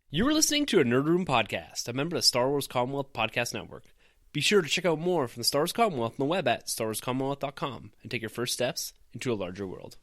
You were listening to a Nerd Room podcast, a member of the Star Wars Commonwealth Podcast Network. Be sure to check out more from the Star Wars Commonwealth on the web at starwarscommonwealth.com and take your first steps into a larger world.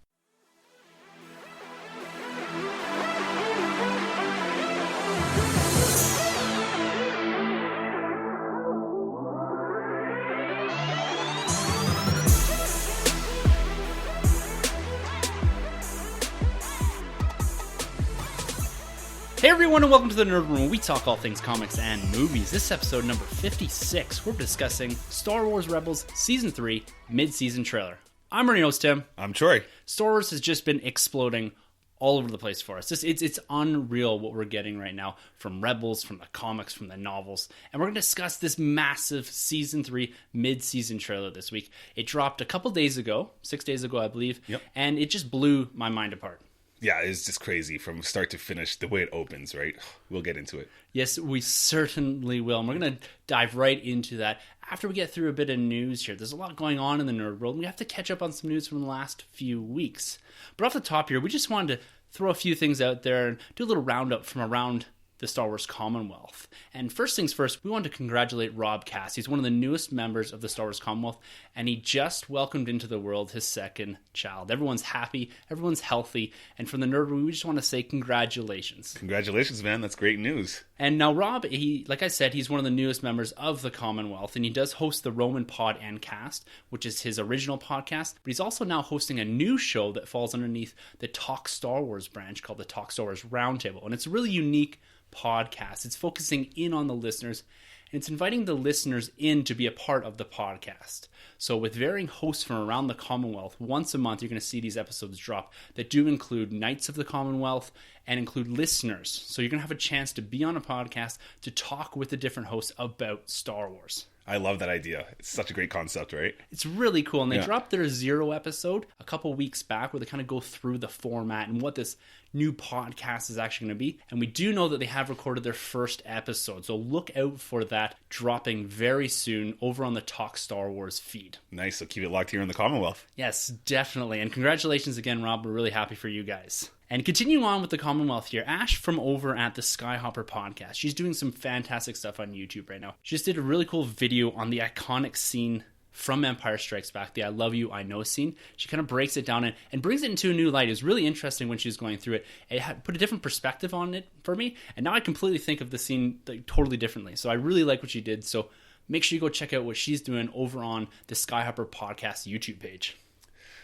Hey everyone, and welcome to the Nerd Room, where we talk all things comics and movies. This is episode number 56. We're discussing Star Wars Rebels Season 3 mid-season trailer. I'm Ernie Tim. I'm Troy. Star Wars has just been exploding all over the place for us. It's unreal what we're getting right now from Rebels, from the comics, from the novels. And we're going to discuss this massive Season 3 mid-season trailer this week. It dropped a couple days ago, 6 days ago I believe, and it just blew my mind apart. Yeah, it's just crazy from start to finish, the way it opens, right? We'll get into it. Yes, we certainly will. And we're going to dive right into that after we get through a bit of news here. There's a lot going on in the nerd world. We have to catch up on some news from the last few weeks. But off the top here, we just wanted to throw a few things out there and do a little roundup from around the Star Wars Commonwealth. And first things first, we want to congratulate Rob Cass. He's one of the newest members of the Star Wars Commonwealth, and he just welcomed into the world his second child. Everyone's happy, everyone's healthy, and from the Nerd Room, we just want to say congratulations. Congratulations, man. That's great news. And now Rob, like I said, he's one of the newest members of the Commonwealth, and he does host the Roman Pod and Cast, which is his original podcast, but he's also now hosting a new show that falls underneath the Talk Star Wars branch called the Talk Star Wars Roundtable, and it's a really unique podcast. It's focusing in on the listeners, and it's inviting the listeners in to be a part of the podcast. So with varying hosts from around the Commonwealth, once a month you're going to see these episodes drop that do include Knights of the Commonwealth and include listeners. So you're going to have a chance to be on a podcast to talk with the different hosts about Star Wars. I love that idea. It's such a great concept, right? It's really cool. And they dropped their 0 episode a couple weeks back where they kind of go through the format and what this new podcast is actually going to be. And we do know that they have recorded their first episode. So look out for that dropping very soon over on the Talk Star Wars feed. Nice. So keep it locked here in the Commonwealth. Yes, definitely. And congratulations again, Rob. We're really happy for you guys. And continuing on with the Commonwealth here, Ash from over at the Skyhopper podcast. She's doing some fantastic stuff on YouTube right now. She just did a really cool video on the iconic scene from Empire Strikes Back, the I Love You, I Know scene. She kind of breaks it down and brings it into a new light. It was really interesting when she was going through it. It had put a different perspective on it for me. And now I completely think of the scene totally differently. So I really like what she did. So make sure you go check out what she's doing over on the Skyhopper podcast YouTube page.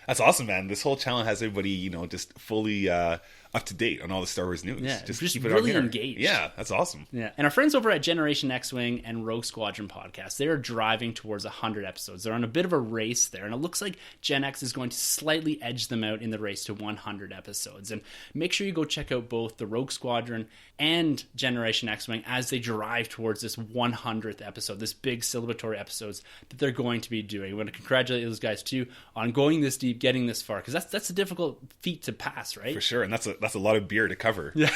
That's awesome, man. This whole channel has everybody, just fully up to date on all the Star Wars news. Yeah, just keep it really engaged. Yeah, that's awesome. Yeah, and our friends over at Generation X-Wing and Rogue Squadron podcast, they are driving towards 100 episodes. They're on a bit of a race there, and it looks like Gen X is going to slightly edge them out in the race to 100 episodes. And make sure you go check out both the Rogue Squadron and Generation X-Wing as they drive towards this 100th episode, this big celebratory episodes that they're going to be doing. I want to congratulate those guys too on going this deep, getting this far, because that's a difficult feat to pass, right? For sure, and that's a lot of beer to cover. Yeah.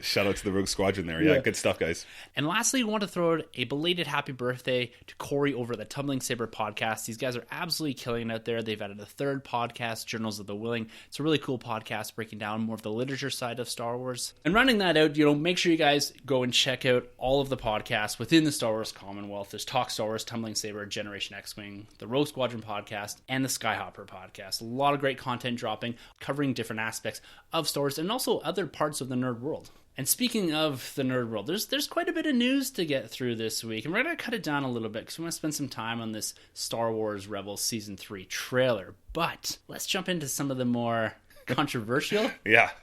Shout out to the Rogue Squadron there. Yeah, good stuff, guys. And lastly, we want to throw out a belated happy birthday to Corey over at the Tumbling Saber podcast. These guys are absolutely killing it out there. They've added a third podcast, Journals of the Willing. It's a really cool podcast breaking down more of the literature side of Star Wars. And rounding that out, make sure you guys go and check out all of the podcasts within the Star Wars Commonwealth. There's Talk Star Wars, Tumbling Saber, Generation X-Wing, the Rogue Squadron podcast, and the Skyhopper podcast. A lot of great content dropping, covering different aspects of Star Wars and also other parts of the nerd world. And speaking of the nerd world, there's quite a bit of news to get through this week, and we're going to cut it down a little bit because we want to spend some time on this Star Wars Rebels Season 3 trailer. But let's jump into some of the more controversial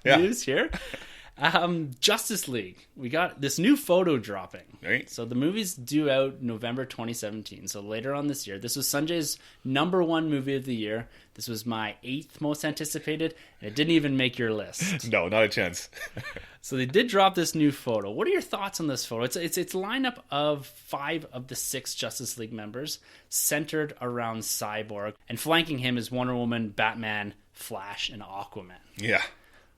news here. Justice League. We got this new photo dropping. Right. So the movie's due out November 2017. So later on this year. This was Sanjay's #1 movie of the year. This was my 8th most anticipated, and it didn't even make your list. No, not a chance. So they did drop this new photo. What are your thoughts on this photo? It's a lineup of 5 of the 6 Justice League members centered around Cyborg, and flanking him is Wonder Woman, Batman, Flash, and Aquaman. Yeah.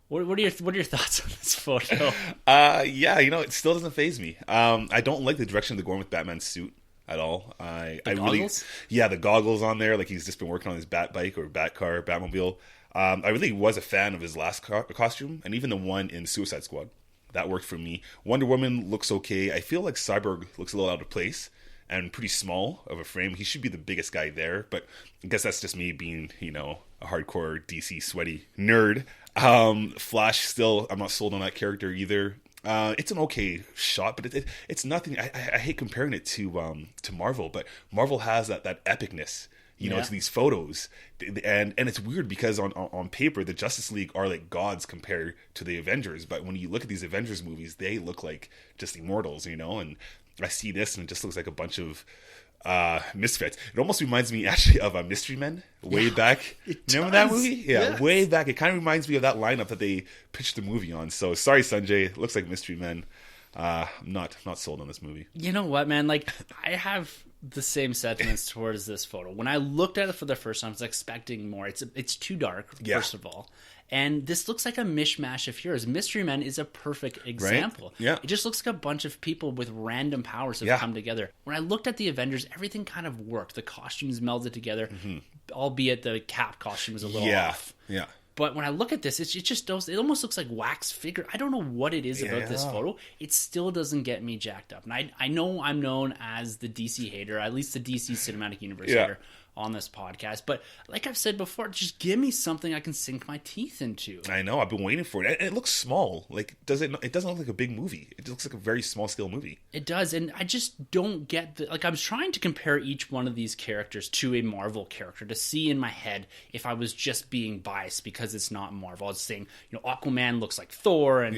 What are your thoughts on this photo? It still doesn't faze me. I don't like the direction they're going with Batman's suit at all. The goggles on there, like he's just been working on his Bat bike or Bat car, Batmobile. I really was a fan of his last costume, and even the one in Suicide Squad. That worked for me. Wonder Woman looks okay. I feel like Cyborg looks a little out of place and pretty small of a frame. He should be the biggest guy there, but I guess that's just me being, a hardcore DC sweaty nerd. Flash, still, I'm not sold on that character either. It's an okay shot, but it's nothing. I hate comparing it to Marvel, but Marvel has that epicness, to these photos, and it's weird because on paper the Justice League are like gods compared to the Avengers, but when you look at these Avengers movies, they look like just immortals, and I see this and it just looks like a bunch of misfits. It almost reminds me actually of Mystery Men way back. Remember that movie? Yeah, yes. Way back. It kind of reminds me of that lineup that they pitched the movie on. So sorry, Sanjay. It looks like Mystery Men. I'm not sold on this movie. You know what, man? Like, I have the same sentiments towards this photo. When I looked at it for the first time, I was expecting more. It's too dark, first of all. And this looks like a mishmash of heroes. Mystery Men is a perfect example. Right? Yeah. It just looks like a bunch of people with random powers have come together. When I looked at the Avengers, everything kind of worked. The costumes melded together, albeit the Cap costume was a little off. Yeah. But when I look at this, it almost looks like wax figure. I don't know what it is about this photo. It still doesn't get me jacked up. And I know I'm known as the DC hater, at least the DC Cinematic Universe hater on this podcast. But like I've said before, just give me something I can sink my teeth into. I know. I've been waiting for it. And it looks small. Like, it doesn't look like a big movie. It looks like a very small scale movie. It does. And I just don't get I was trying to compare each one of these characters to a Marvel character to see in my head if I was just being biased because it's not Marvel. I was saying, Aquaman looks like Thor and,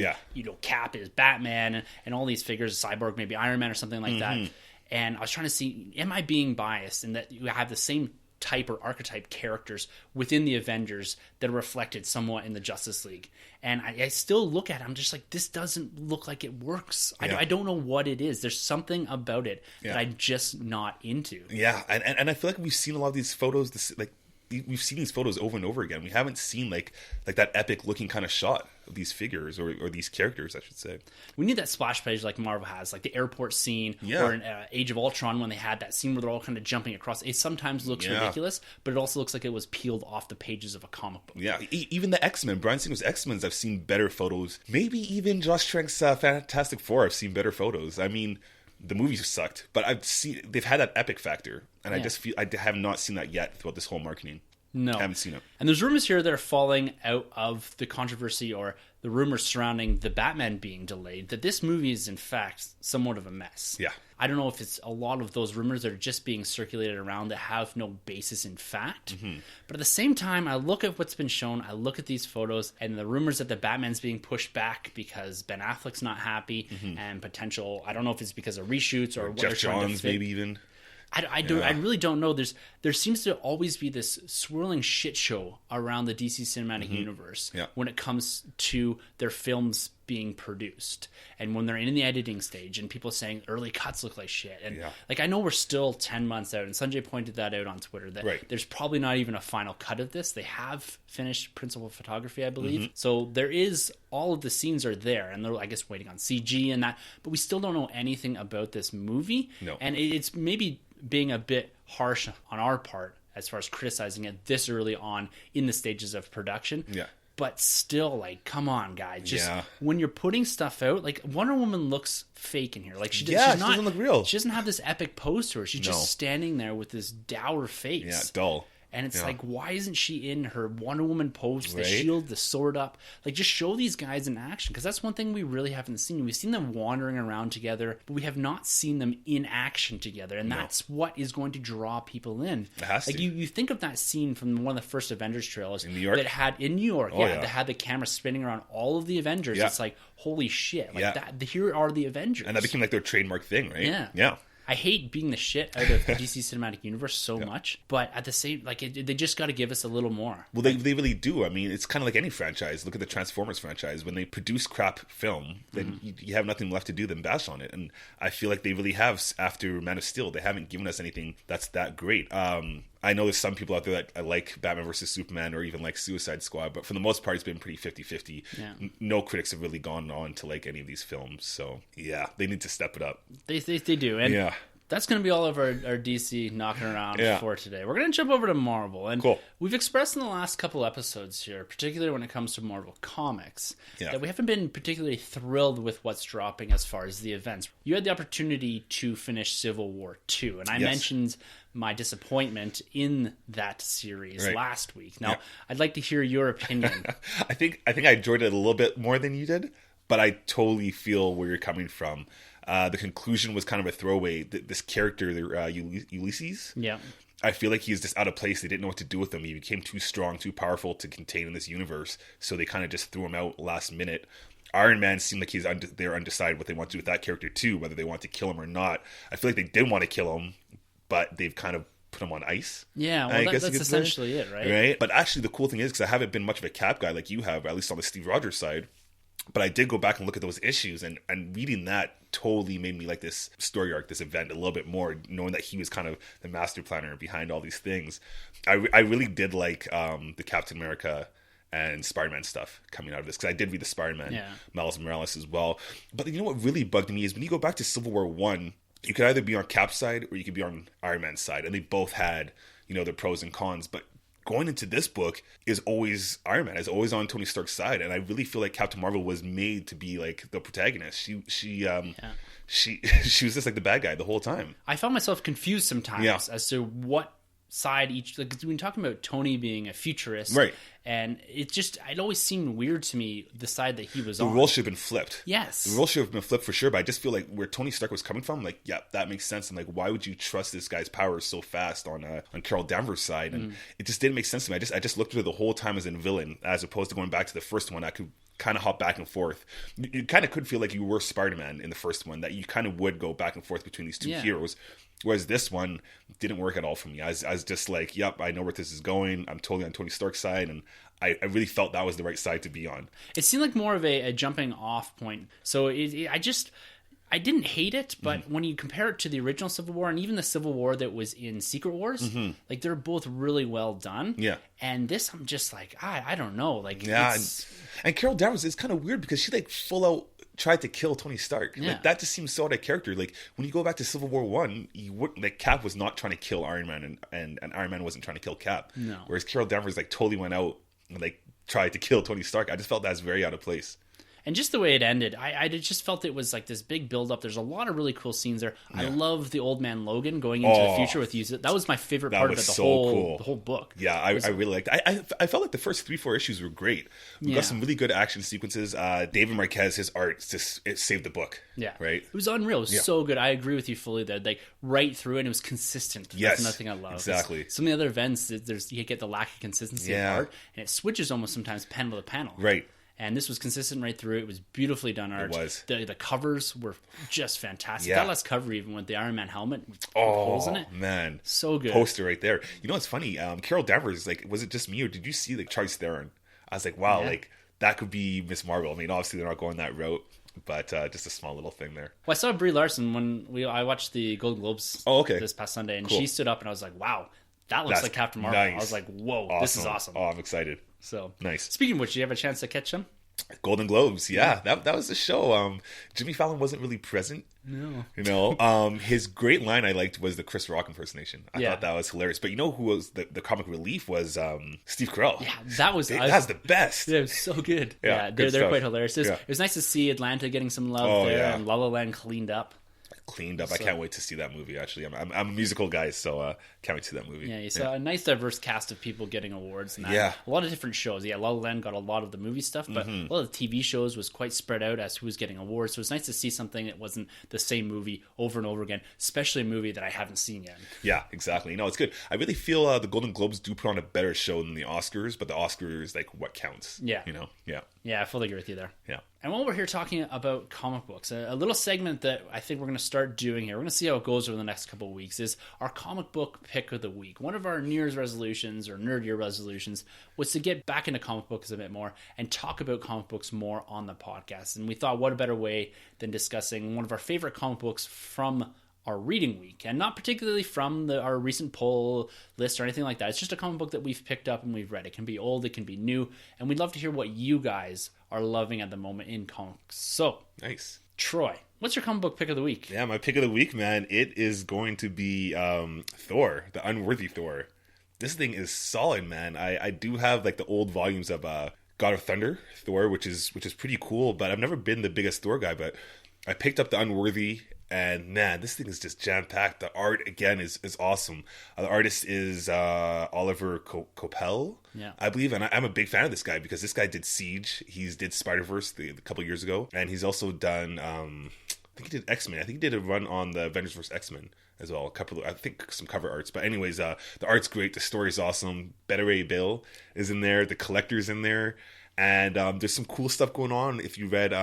Cap is Batman and all these figures, Cyborg, maybe Iron Man or something like that. And I was trying to see, am I being biased in that you have the same type or archetype characters within the Avengers that are reflected somewhat in the Justice League? And I still look at it, I'm just like, this doesn't look like it works. I don't know what it is. There's something about it that I'm just not into. Yeah, and I feel like we've seen a lot of these photos, we've seen these photos over and over again. We haven't seen like that epic looking kind of shot of these figures or these characters, I should say. We need that splash page like Marvel has, like the airport scene or in Age of Ultron when they had that scene where they're all kind of jumping across. It sometimes looks ridiculous, but it also looks like it was peeled off the pages of a comic book. Yeah, even the X-Men, Bryan Singer's X-Men's, I've seen better photos. Maybe even Josh Trank's Fantastic Four, I've seen better photos. I mean, the movies sucked, but they've had that epic factor, and I just feel I have not seen that yet throughout this whole marketing. No. I haven't seen it. And there's rumors here that are falling out of the controversy or the rumors surrounding the Batman being delayed that this movie is in fact somewhat of a mess. Yeah. I don't know if it's a lot of those rumors that are just being circulated around that have no basis in fact. But at the same time, I look at what's been shown, I look at these photos, and the rumors that the Batman's being pushed back because Ben Affleck's not happy and potential, I don't know if it's because of reshoots or what Jeff they're trying Johns to fit. maybe even. I really don't know. There seems to always be this swirling shit show around the DC Cinematic Universe when it comes to their films being produced and when they're in the editing stage and people saying early cuts look like shit. And I know we're still 10 months out, and Sanjay pointed that out on Twitter that there's probably not even a final cut of this. They have finished principal photography, I believe. So there is, all of the scenes are there, and they're, I guess, waiting on CG and that, but we still don't know anything about this movie. No. And it's maybe being a bit harsh on our part as far as criticizing it this early on in the stages of production. Yeah. But still, like, come on, guys. Just when you're putting stuff out, like, Wonder Woman looks fake in here. Like, she doesn't look real. She doesn't have this epic pose to her. She's just standing there with this dour face. Yeah, dull. And it's like, why isn't she in her Wonder Woman pose, the shield, the sword up? Like, just show these guys in action, because that's one thing we really haven't seen. We've seen them wandering around together, but we have not seen them in action together, and that's what is going to draw people in. It has to. Like, you think of that scene from one of the first Avengers trailers. In New York? That had, in New York, that had the camera spinning around all of the Avengers. It's like, holy shit. Like, that. Here are the Avengers. And that became like their trademark thing, right? Yeah. I hate being the shit out of the DC Cinematic Universe so much, but at the same, like, they just got to give us a little more. Well, they really do. I mean, it's kind of like any franchise. Look at the Transformers franchise. When they produce crap film, then you have nothing left to do than bash on it. And I feel like they really have after Man of Steel. They haven't given us anything that's that great. I know there's some people out there that like Batman vs. Superman or even like Suicide Squad, but for the most part, it's been pretty 50-50. Yeah. No critics have really gone on to like any of these films. So, yeah, they need to step it up. They do. And That's going to be all of our DC knocking around for today. We're going to jump over to Marvel. And we've expressed in the last couple episodes here, particularly when it comes to Marvel Comics, that we haven't been particularly thrilled with what's dropping as far as the events. You had the opportunity to finish Civil War 2, and I mentioned my disappointment in that series last week. Now, I'd like to hear your opinion. I think I enjoyed it a little bit more than you did, but I totally feel where you're coming from. The conclusion was kind of a throwaway. This character, Ulysses, I feel like he's just out of place. They didn't know what to do with him. He became too strong, too powerful to contain in this universe, so they kind of just threw him out last minute. Iron Man seemed like they're undecided what they want to do with that character too, whether they want to kill him or not. I feel like they did want to kill him, but they've kind of put him on ice. Yeah, well, that's essentially it, right? Right. But actually, the cool thing is, because I haven't been much of a Cap guy like you have, at least on the Steve Rogers side, but I did go back and look at those issues, and reading that totally made me like this story arc, this event a little bit more, knowing that he was kind of the master planner behind all these things. I really did like the Captain America and Spider-Man stuff coming out of this, because I did read the Spider-Man Miles Morales as well. But you know what really bugged me is when you go back to Civil War 1, you could either be on Cap's side or you could be on Iron Man's side, and they both had, you know, their pros and cons. But going into this book is always Iron Man, is always on Tony Stark's side, and I really feel like Captain Marvel was made to be like the protagonist. She was just like the bad guy the whole time. I found myself confused sometimes as to what side each, like, we've been talking about Tony being a futurist, right? And it always seemed weird to me, the side that he was on. The role should have been flipped. Yes, the role should have been flipped for sure. But I just feel like where Tony Stark was coming from, like, yeah, that makes sense. And like, why would you trust this guy's powers so fast on Carol Danvers' side? And it just didn't make sense to me. I just looked at it the whole time as a villain, as opposed to going back to the first one. I could kind of hop back and forth. You kind of could feel like you were Spider-Man in the first one, that you kind of would go back and forth between these two heroes. Whereas this one didn't work at all for me. I was just like, yep, I know where this is going. I'm totally on Tony Stark's side, and I really felt that was the right side to be on. It seemed like more of a jumping off point. So I didn't hate it, but when you compare it to the original Civil War and even the Civil War that was in Secret Wars, like, they're both really well done. Yeah. And this, I'm just like, I don't know. Like, and Carol Danvers is kind of weird because she like full out tried to kill Tony Stark. Yeah. Like, that just seems so out of character. Like, when you go back to Civil War 1, Cap was not trying to kill Iron Man, and Iron Man wasn't trying to kill Cap. No. Whereas Carol Danvers like totally went out and like tried to kill Tony Stark. I just felt that's very out of place. And just the way it ended, I just felt it was like this big build-up. There's a lot of really cool scenes there. Yeah. I love the Old Man Logan going into the future with you. That was my favorite part of it, the whole book. Yeah, I really liked it. I felt like the first 3-4 issues were great. We got some really good action sequences. David Marquez, his art, it saved the book. Yeah. Right? It was unreal. It was so good. I agree with you fully there. Like, right through it, and it was consistent. Yes. That's nothing I love. Exactly. Some of the other events, you get the lack of consistency of art, and it switches almost sometimes panel to panel. Right. And this was consistent right through. It was beautifully done art. It was. The covers were just fantastic. Yeah. That last cover, even with the Iron Man helmet with holes in it. Man. So good. Poster right there. You know what's funny? Carol Danvers, like, was it just me, or did you see like Charlize Theron? I was like, wow, like, that could be Miss Marvel. I mean, obviously they're not going that route, but just a small little thing there. Well, I saw Brie Larson when I watched the Golden Globes this past Sunday, and she stood up and I was like, wow, that looks like Captain Marvel. Nice. I was like, whoa, this is awesome. Oh, I'm excited. So nice. Speaking of which, did you have a chance to catch them? Golden Globes, that was the show. Jimmy Fallon wasn't really present. No. You know, his great line I liked was the Chris Rock impersonation. I thought that was hilarious. But you know who was the comic relief was Steve Carell. Yeah, that was the best. Yeah, it was so good. Yeah, they're quite hilarious. It was nice to see Atlanta getting some love there, and La La Land cleaned up. I can't wait to see that movie. Actually, I'm a musical guy, so can't wait to see that movie. Yeah, you saw a nice diverse cast of people getting awards, and a lot of different shows. Yeah, La La Land got a lot of the movie stuff, but a lot of the TV shows was quite spread out as who was getting awards. So it's nice to see something that wasn't the same movie over and over again, especially a movie that I haven't seen yet. Yeah, exactly. It's good. I really feel the Golden Globes do put on a better show than the Oscars, but the Oscars, like, what counts? Yeah, Yeah, I fully agree with you there. Yeah. And while we're here talking about comic books, a little segment that I think we're going to start doing here, we're going to see how it goes over the next couple of weeks, is our comic book pick of the week. One of our New Year's resolutions, or Nerd Year resolutions, was to get back into comic books a bit more and talk about comic books more on the podcast. And we thought, what a better way than discussing one of our favorite comic books from our reading week, and not particularly from our recent poll list or anything like that. It's just a comic book that we've picked up and we've read. It can be old, it can be new, and we'd love to hear what you guys are loving at the moment in comics. So, nice. Troy, What's your comic book pick of the week? Yeah, my pick of the week, man, it is going to be Thor, the Unworthy Thor. This thing is solid, man. I do have like the old volumes of God of Thunder, Thor, which is pretty cool, but I've never been the biggest Thor guy, but I picked up the Unworthy, and man, this thing is just jam-packed. The art, again, is awesome. The artist is Oliver Coipel, yeah, I believe, and I'm a big fan of this guy because this guy did Siege. He did Spider-Verse a couple years ago, and he's also done, I think he did X-Men. I think he did a run on the Avengers vs. X-Men as well. I think some cover arts. But anyways, the art's great. The story's awesome. Beta Ray Bill is in there. The Collector's in there. And there's some cool stuff going on. If you read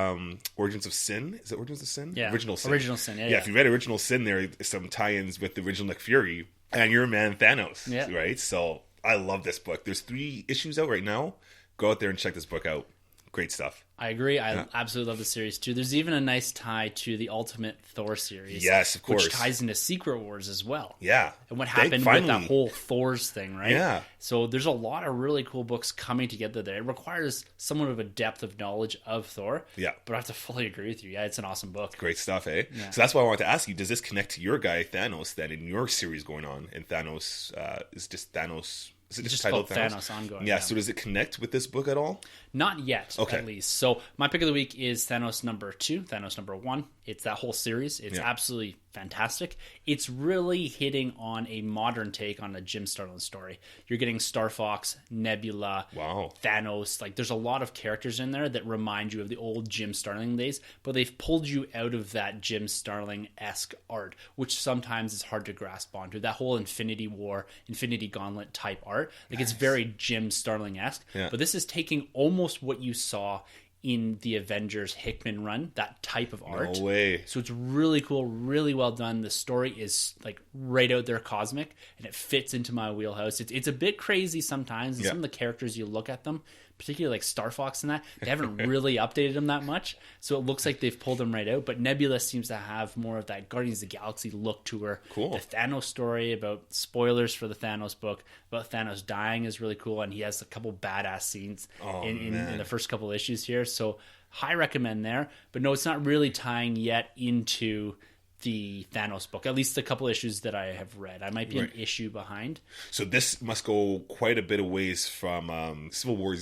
Origins of Sin, is it Origins of Sin? Yeah. Original Sin. Original Sin, yeah. Yeah, if you read Original Sin, there's some tie-ins with the original Nick Fury. And your man Thanos, yeah, right? So I love this book. There's 3 issues out right now. Go out there and check this book out. Great stuff. I agree. I absolutely love the series too. There's even a nice tie to the Ultimate Thor series. Yes, of course. Which ties into Secret Wars as well. Yeah. And what happened with that whole Thor's thing, right? Yeah. So there's a lot of really cool books coming together there. It requires somewhat of a depth of knowledge of Thor. Yeah. But I have to fully agree with you. Yeah, it's an awesome book. Great stuff, eh? Yeah. So that's why I wanted to ask you, does this connect to your guy Thanos then in your series going on? And Thanos is just Thanos... Is it just titled Thanos Ongoing? Yeah, so does it connect with this book at all? Not yet, okay, at least. So my pick of the week is Thanos number 2, Thanos number 1. It's that whole series. It's absolutely fantastic. It's really hitting on a modern take on a Jim Starlin story. You're getting Star Fox, Nebula, Thanos. Like, there's a lot of characters in there that remind you of the old Jim Starlin days, but they've pulled you out of that Jim Starlin-esque art, which sometimes is hard to grasp onto. That whole Infinity War, Infinity Gauntlet type art. Like, it's very Jim Starlin-esque, but this is taking almost what you saw in the Avengers Hickman run, that type of art. No way. So it's really cool, really well done. The story is like right out there cosmic, and it fits into my wheelhouse. It's a bit crazy sometimes, and some of the characters, you look at them, particularly like Star Fox and that, they haven't really updated them that much, so it looks like they've pulled them right out. But Nebula seems to have more of that Guardians of the Galaxy look to her. Cool. The Thanos story, about spoilers for the Thanos book, about Thanos dying, is really cool, and he has a couple badass scenes in the first couple issues here, so high recommend there. But no, it's not really tying yet into the Thanos book, at least the couple issues that I have read. I might be an issue behind. So this must go quite a bit of ways from Civil War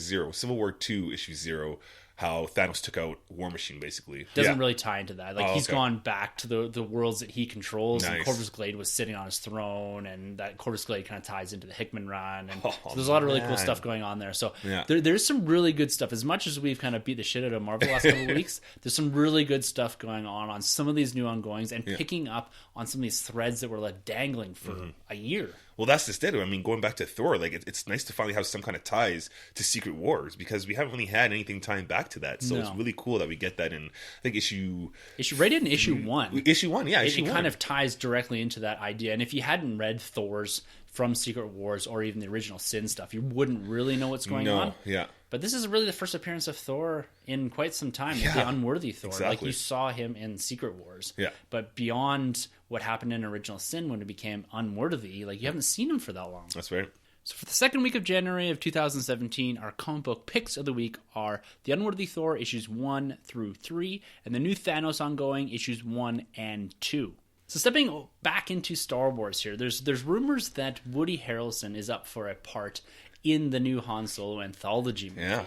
2, issue 0, how Thanos took out War Machine, basically. Doesn't really tie into that. Like, he's gone back to the worlds that he controls, and Corvus Glaive was sitting on his throne, and that Corvus Glaive kind of ties into the Hickman run, and so there's a lot of really cool stuff going on there. So there's some really good stuff. As much as we've kind of beat the shit out of Marvel the last couple of weeks, there's some really good stuff going on some of these new ongoings, and picking up on some of these threads that were left dangling for a year. Well, that's just it. I mean, going back to Thor, like it's nice to finally have some kind of ties to Secret Wars, because we haven't really had anything tying back to that. So it's really cool that we get that in, I think, issue 1. Issue 1, yeah. It kind of ties directly into that idea. And if you hadn't read Thor's from Secret Wars or even the original Sin stuff, you wouldn't really know what's going on. Yeah. But this is really the first appearance of Thor in quite some time, the Unworthy Thor. Exactly. Like, you saw him in Secret Wars. Yeah. But beyond what happened in Original Sin when it became Unworthy, like, you haven't seen him for that long. That's right. So for the second week of January of 2017, our comic book picks of the week are The Unworthy Thor, issues 1 through 3, and the new Thanos ongoing, issues 1 and 2. So stepping back into Star Wars here, there's rumors that Woody Harrelson is up for a part in the new Han Solo anthology movie. Yeah.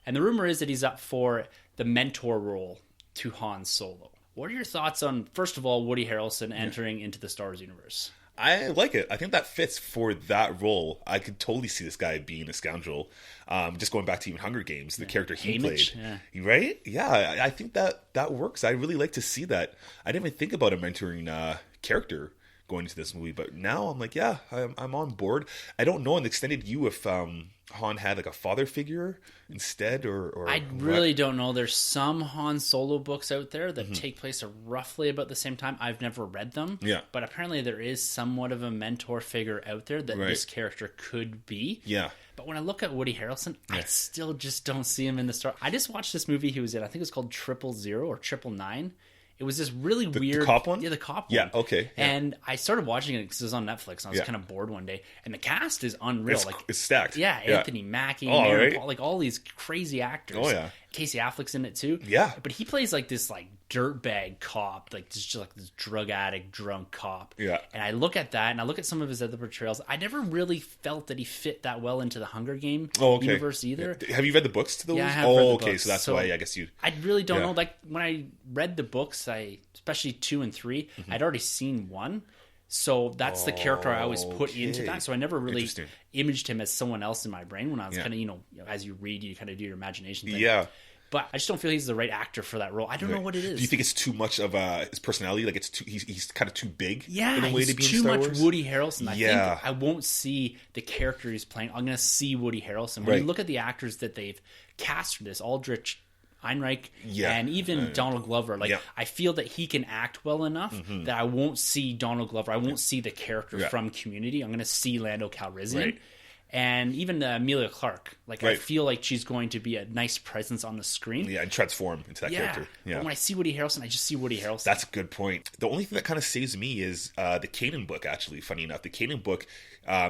And the rumor is that he's up for the mentor role to Han Solo. What are your thoughts on, first of all, Woody Harrelson entering into the Star Wars universe? I like it. I think that fits for that role. I could totally see this guy being a scoundrel. Just going back to even Hunger Games, the character he played. Right? Yeah, I think that works. I really like to see that. I didn't even think about a mentoring character going into this movie, but now I'm like, yeah, I'm on board. I don't know in the extended U if Han had like a father figure instead, or I really don't know. There's some Han Solo books out there that take place roughly about the same time. I've never read them, but apparently there is somewhat of a mentor figure out there that this character could be. Yeah. But when I look at Woody Harrelson, I still just don't see him in the Star. I just watched this movie he was in. I think it was called 000 or 999. It was this really weird... The cop one? Yeah, the cop one. Yeah, okay. Yeah. And I started watching it because it was on Netflix, and I was kind of bored one day. And the cast is unreal. It's stacked. Yeah, Anthony Mackie, Mary Paul, like all these crazy actors. Oh, yeah. Casey Affleck's in it too. Yeah. But he plays like this like dirtbag cop, like just like this drug addict, drunk cop. Yeah. And I look at that, and I look at some of his other portrayals. I never really felt that he fit that well into the Hunger Game universe either. Have you read the books to those? Yeah, I have read the okay, books. so that's why I guess you. I really don't know. Like when I read the books, especially 2 and 3, I'd already seen 1. So that's the character I always put into that. So I never really imaged him as someone else in my brain when I was kind of, as you read, you kind of do your imagination thing. Yeah. But I just don't feel he's the right actor for that role. I don't know what it is. Do you think it's too much of his personality? Like he's kind of too big? Yeah, in a way he's to be too in Star much Wars? Woody Harrelson. I think I won't see the character he's playing. I'm going to see Woody Harrelson. When you look at the actors that they've cast for this, Aldrich Einreich and even Donald Glover, I feel that he can act well enough that I won't see Donald Glover. I won't see the character from Community. I'm going to see Lando Calrissian. Right. And even Emilia Clarke. I feel like she's going to be a nice presence on the screen. Yeah, and transform into that character. Yeah. But when I see Woody Harrelson, I just see Woody Harrelson. That's a good point. The only thing that kind of saves me is the Kanan book, actually, funny enough. The Kanan book,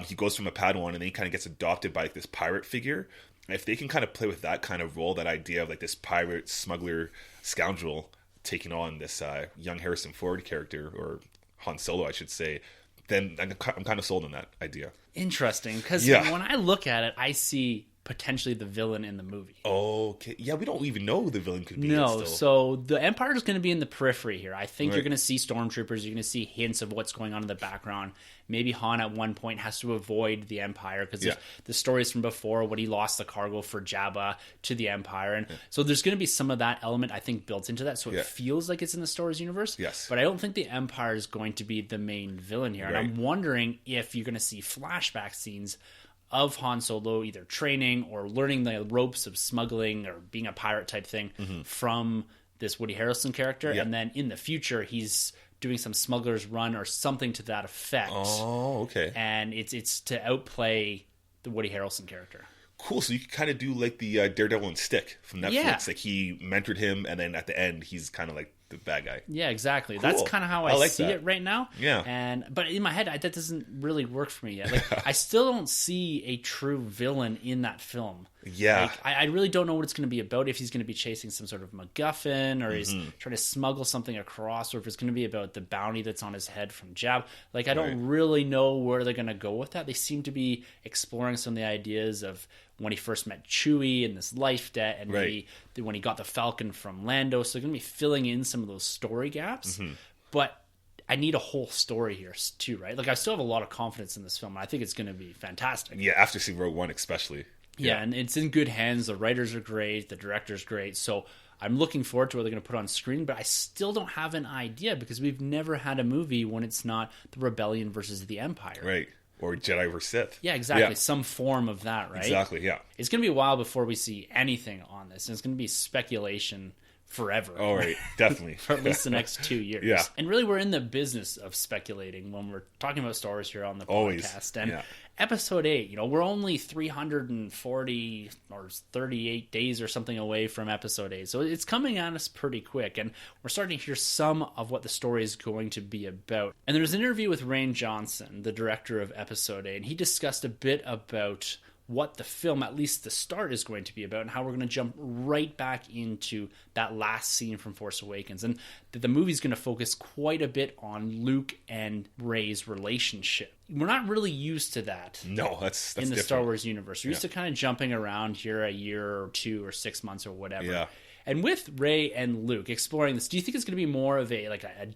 he goes from a Padawan and then he kind of gets adopted by like this pirate figure. If they can kind of play with that kind of role, that idea of like this pirate, smuggler, scoundrel taking on this young Harrison Ford character, or Han Solo, I should say, then I'm kind of sold on that idea. Interesting, because when I look at it, I see potentially the villain in the movie. Okay. Yeah, we don't even know who the villain could be. No, so the Empire is going to be in the periphery here. I think you're going to see stormtroopers. You're going to see hints of what's going on in the background. Maybe Han at one point has to avoid the Empire because there's the stories from before when he lost the cargo for Jabba to the Empire. And so there's going to be some of that element, I think, built into that. So it feels like it's in the Star Wars universe. Yes. But I don't think the Empire is going to be the main villain here. And I'm wondering if you're going to see flashback scenes of Han Solo either training or learning the ropes of smuggling or being a pirate type thing from this Woody Harrelson character. And then in the future, he's doing some smuggler's run or something to that effect. Oh, okay. And it's to outplay the Woody Harrelson character. Cool. So you can kind of do like the Daredevil and Stick from Netflix. Yeah. Like he mentored him, and then at the end, he's kind of like the bad guy. Yeah, exactly. Cool. That's kind of how I like see that. it right now. Yeah. But in my head, that doesn't really work for me yet. Like, I still don't see a true villain in that film. Yeah. Like, I really don't know what it's going to be about. If he's going to be chasing some sort of MacGuffin, or he's trying to smuggle something across, or if it's going to be about the bounty that's on his head from Jab. Like, I don't really know where they're going to go with that. They seem to be exploring some of the ideas of when he first met Chewie and this life debt, and maybe when he got the Falcon from Lando. So they're going to be filling in some of those story gaps. But I need a whole story here too, right? Like, I still have a lot of confidence in this film. I think it's going to be fantastic. Yeah, after seeing Rogue One especially. Yeah, and it's in good hands. The writers are great. The director's great. So I'm looking forward to what they're going to put on screen, but I still don't have an idea because we've never had a movie when it's not the Rebellion versus the Empire. Right. Or Jedi vs. Sith. Yeah, exactly. Yeah. Some form of that, right? Exactly, yeah. It's going to be a while before we see anything on this, and it's going to be speculation forever. Oh, right. Definitely. For at least the next 2 years. Yeah. And really, we're in the business of speculating when we're talking about Star Wars here on the podcast. And Episode 8, we're only 340 or 38 days or something away from Episode 8. So it's coming at us pretty quick. And we're starting to hear some of what the story is going to be about. And there's an interview with Rain Johnson, the director of Episode 8. And he discussed a bit about what the film, at least the start, is going to be about, and how we're going to jump right back into that last scene from Force Awakens. And the movie's going to focus quite a bit on Luke and Rey's relationship. We're not really used to that. No, that's in the different. Star Wars universe. We're used to kind of jumping around here a year or 2 or 6 months or whatever. Yeah. And with Rey and Luke exploring this, do you think it's going to be more of a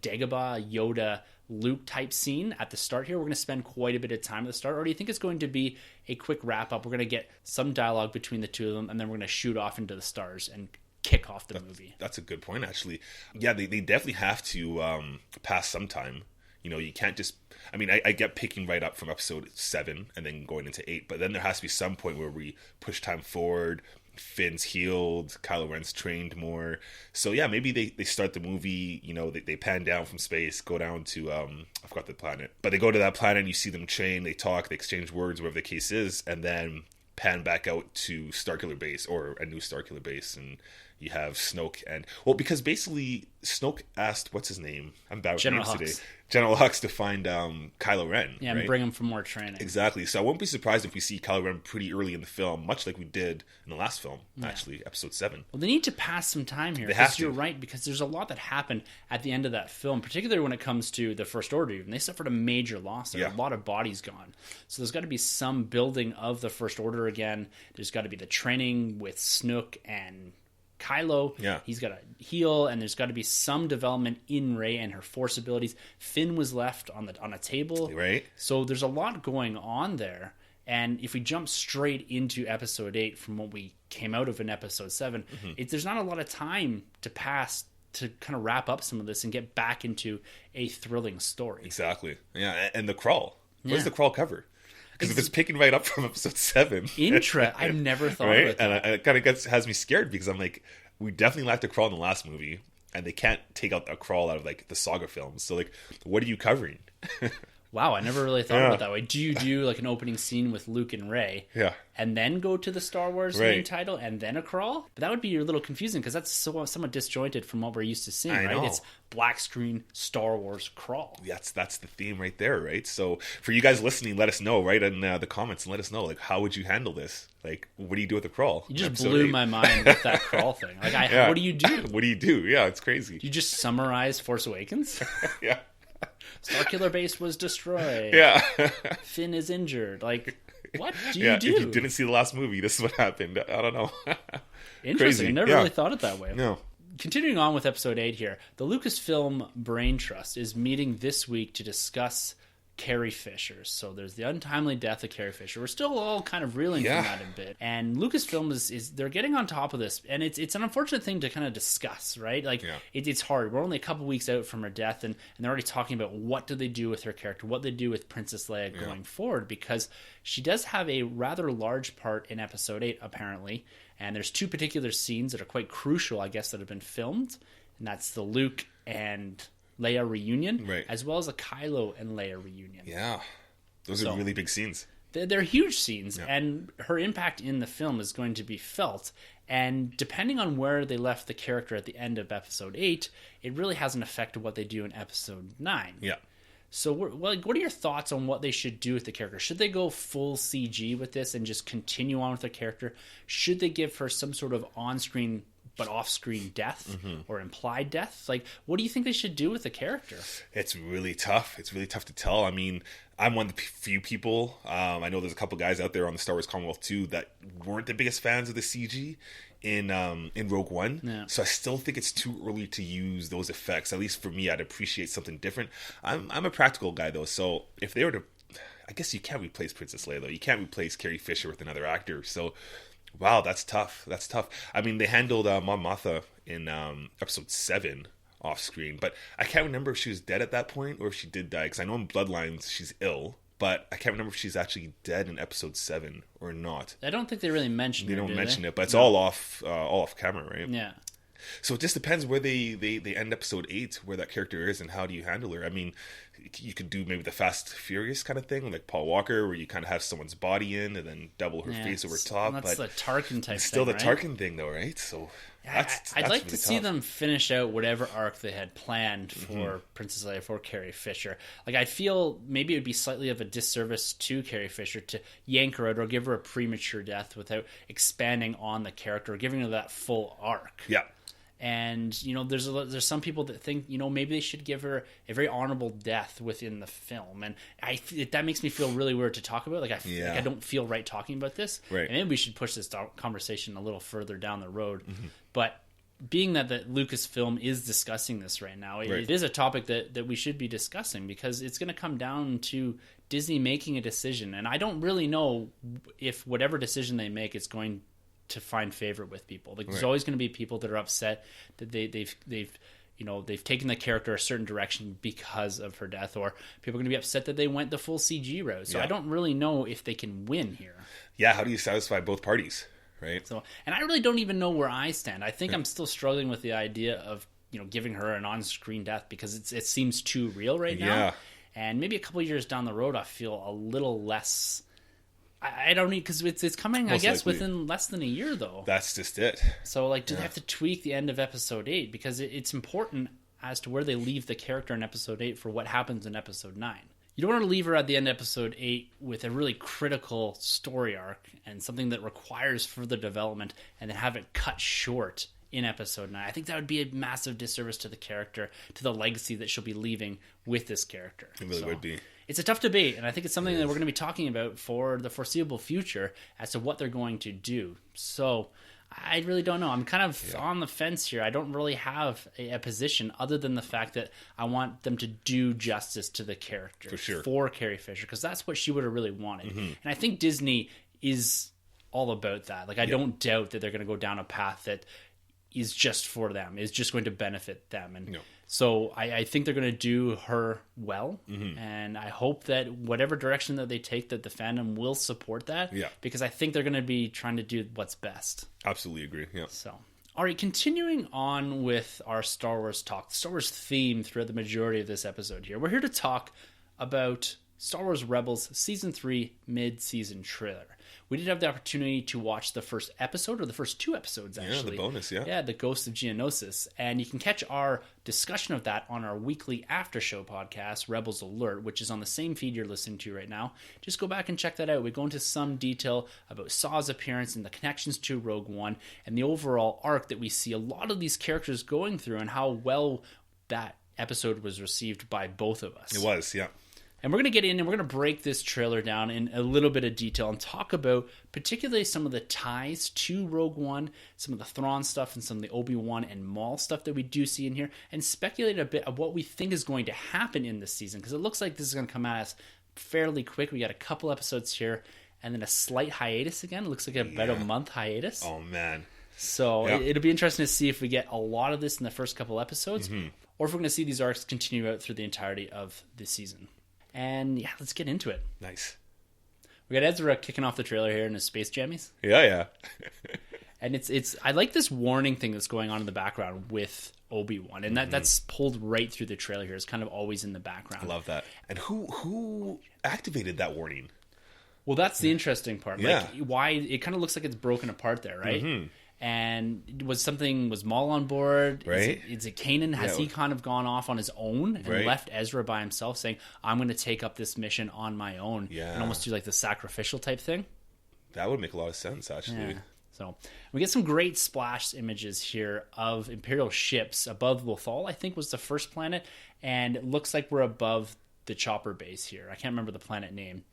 Dagobah, Yoda, Luke type scene at the start here? We're going to spend quite a bit of time at the start, or do you think it's going to be a quick wrap up? We're going to get some dialogue between the two of them, and then we're going to shoot off into the stars and kick off the movie. That's a good point, actually. Yeah, they definitely have to pass some time. You can't just... I mean, I get picking right up from Episode 7 and then going into 8, but then there has to be some point where we push time forward. Finn's healed, Kylo Ren's trained more. So yeah, maybe they start the movie, they pan down from space, go down to I forgot the planet, but they go to that planet and you see them train, they talk, they exchange words, whatever the case is, and then pan back out to Starkiller Base, or a new Starkiller Base, and You have Snoke and because basically Snoke asked what's his name? I'm bad with General names Hux. today. General Hux to find Kylo Ren. Yeah, right? and bring him for more training. Exactly. So I won't be surprised if we see Kylo Ren pretty early in the film, much like we did in the last film, actually, Episode 7. Well, they need to pass some time here. They have to. You're right, because there's a lot that happened at the end of that film, particularly when it comes to the First Order. Even they suffered a major loss. There are a lot of bodies gone. So there's got to be some building of the First Order again. There's got to be the training with Snoke and Kylo. Yeah. He's got to heal, and there's got to be some development in Rey and her Force abilities. Finn was left on a table. Right. So there's a lot going on there. And if we jump straight into Episode 8 from what we came out of in Episode 7, there's not a lot of time to pass to kind of wrap up some of this and get back into a thrilling story. Exactly. Yeah, and the crawl. What does the crawl cover? Because if it's picking right up from Episode 7... I've never thought right? about that. And it kind of has me scared because I'm like, we definitely lacked a crawl in the last movie, and they can't take out a crawl out of like the saga films. So like, what are you covering? Wow, I never really thought about it that way. Do you do like an opening scene with Luke and Rey, and then go to the Star Wars main title, and then a crawl? But that would be a little confusing because that's somewhat disjointed from what we're used to seeing, right? It's black screen Star Wars crawl. That's the theme right there, right? So for you guys listening, let us know, right, in the comments, and let us know, like, how would you handle this? Like, what do you do with the crawl? You just blew my mind with that crawl thing. Like, what do you do? What do you do? Yeah, it's crazy. Do you just summarize Force Awakens? Yeah. Starkiller Base was destroyed. Yeah. Finn is injured. Like, what do you do? If you didn't see the last movie, this is what happened. I don't know. Interesting. Crazy. I never really thought it that way. No. Continuing on with Episode 8 here, the Lucasfilm Brain Trust is meeting this week to discuss Carrie Fisher. So there's the untimely death of Carrie Fisher. We're still all kind of reeling from that a bit. And Lucasfilm is they're getting on top of this, and it's an unfortunate thing to kind of discuss, right? Like it's hard. We're only a couple weeks out from her death, and they're already talking about what do they do with her character, what they do with Princess Leia going forward, because she does have a rather large part in Episode 8, apparently. And there's two particular scenes that are quite crucial, I guess, that have been filmed, and that's the Luke and Leia reunion, as well as a Kylo and Leia reunion. Yeah, those are really big scenes. They're huge scenes, and her impact in the film is going to be felt. And depending on where they left the character at the end of Episode 8, it really has an effect of what they do in Episode 9. Yeah. So what are your thoughts on what they should do with the character? Should they go full CG with this and just continue on with the character? Should they give her some sort of on-screen but off-screen death or implied death? Like, what do you think they should do with the character? It's really tough. It's really tough to tell. I mean, I'm one of the few people, I know there's a couple guys out there on the Star Wars Commonwealth too that weren't the biggest fans of the CG in Rogue One. Yeah. So I still think it's too early to use those effects. At least for me, I'd appreciate something different. I'm a practical guy though, so if they were to, I guess you can't replace Princess Leia though. You can't replace Carrie Fisher with another actor. So wow, that's tough. That's tough. I mean, they handled Mon Mothma in Episode 7 off screen, but I can't remember if she was dead at that point or if she did die, because I know in Bloodlines she's ill, but I can't remember if she's actually dead in Episode 7 or not. I don't think they really mention it. They don't mention it, but it's all off camera, right? Yeah. So it just depends where they end Episode 8, where that character is, and how do you handle her. I mean, you could do maybe the Fast Furious kind of thing, like Paul Walker, where you kind of have someone's body in and then double her face over top. That's the Tarkin type it's still thing, the right? Tarkin thing, though, right? So I'd like really to see tough. them finish out whatever arc they had planned for Princess Leia, for Carrie Fisher. Like, I feel maybe it would be slightly of a disservice to Carrie Fisher to yank her out or give her a premature death without expanding on the character or giving her that full arc. Yeah. And, you know, there's some people that think, you know, maybe they should give her a very honorable death within the film. And that makes me feel really weird to talk about. Like, I don't feel right talking about this. Right. And maybe we should push this conversation a little further down the road. But being that Lucasfilm is discussing this right now, it is a topic that we should be discussing, because it's going to come down to Disney making a decision. And I don't really know if whatever decision they make is going to find favor with people. Like, there's always going to be people that are upset that they've taken the character a certain direction because of her death, or people are going to be upset that they went the full CG route. So I don't really know if they can win here. Yeah, how do you satisfy both parties, right? So, and I really don't even know where I stand. I think I'm still struggling with the idea of, you know, giving her an on-screen death, because it seems too real right now. And maybe a couple of years down the road, I feel a little less I don't need, because it's coming, Most I guess, likely. within less than a year, though. That's just it. So, like, do they have to tweak the end of episode 8? Because it's important as to where they leave the character in episode 8 for what happens in episode 9. You don't want to leave her at the end of episode 8 with a really critical story arc and something that requires further development and then have it cut short in episode 9. I think that would be a massive disservice to the character, to the legacy that she'll be leaving with this character. It really would be. It's a tough debate, and I think it's something that we're going to be talking about for the foreseeable future as to what they're going to do. So I really don't know. I'm kind of on the fence here. I don't really have a position other than the fact that I want them to do justice to the character. For sure. For Carrie Fisher, because that's what she would have really wanted. And I think Disney is all about that. Like, I don't doubt that they're going to go down a path that is just for them, is just going to benefit them. And so I think they're going to do her well. And I hope that whatever direction that they take, that the fandom will support that. Yeah. Because I think they're going to be trying to do what's best. Absolutely agree. Yeah. So, all right, continuing on with our Star Wars talk, Star Wars theme throughout the majority of this episode here. We're here to talk about Star Wars Rebels Season 3 mid-season trailer. We did have the opportunity to watch the first episode, or the first 2 episodes, actually. Yeah, the bonus, yeah. Yeah, The Ghost of Geonosis. And you can catch our discussion of that on our weekly after-show podcast, Rebels Alert, which is on the same feed you're listening to right now. Just go back and check that out. We go into some detail about Saw's appearance and the connections to Rogue One and the overall arc that we see a lot of these characters going through and how well that episode was received by both of us. It was, yeah. And we're going to get in and we're going to break this trailer down in a little bit of detail and talk about particularly some of the ties to Rogue One, some of the Thrawn stuff and some of the Obi-Wan and Maul stuff that we do see in here, and speculate a bit of what we think is going to happen in this season, because it looks like this is going to come at us fairly quick. We got a couple episodes here and then a slight hiatus again. It looks like about a month hiatus. Oh, man. So it'll be interesting to see if we get a lot of this in the first couple episodes or if we're going to see these arcs continue out through the entirety of the season. And yeah, let's get into it. Nice. We got Ezra kicking off the trailer here in his space jammies. Yeah. And it's I like this warning thing that's going on in the background with Obi-Wan. And that's pulled right through the trailer here. It's kind of always in the background. I love that. And who activated that warning? Well, that's the interesting part. Yeah. Like, why it kind of looks like it's broken apart there, right? And was Maul on board? Right. Is it Kanan? Has he kind of gone off on his own and left Ezra by himself, saying, I'm going to take up this mission on my own and almost do like the sacrificial type thing? That would make a lot of sense, actually. Yeah. So we get some great splash images here of Imperial ships above Lothal, I think was the first planet, and it looks like we're above the chopper base here. I can't remember the planet name,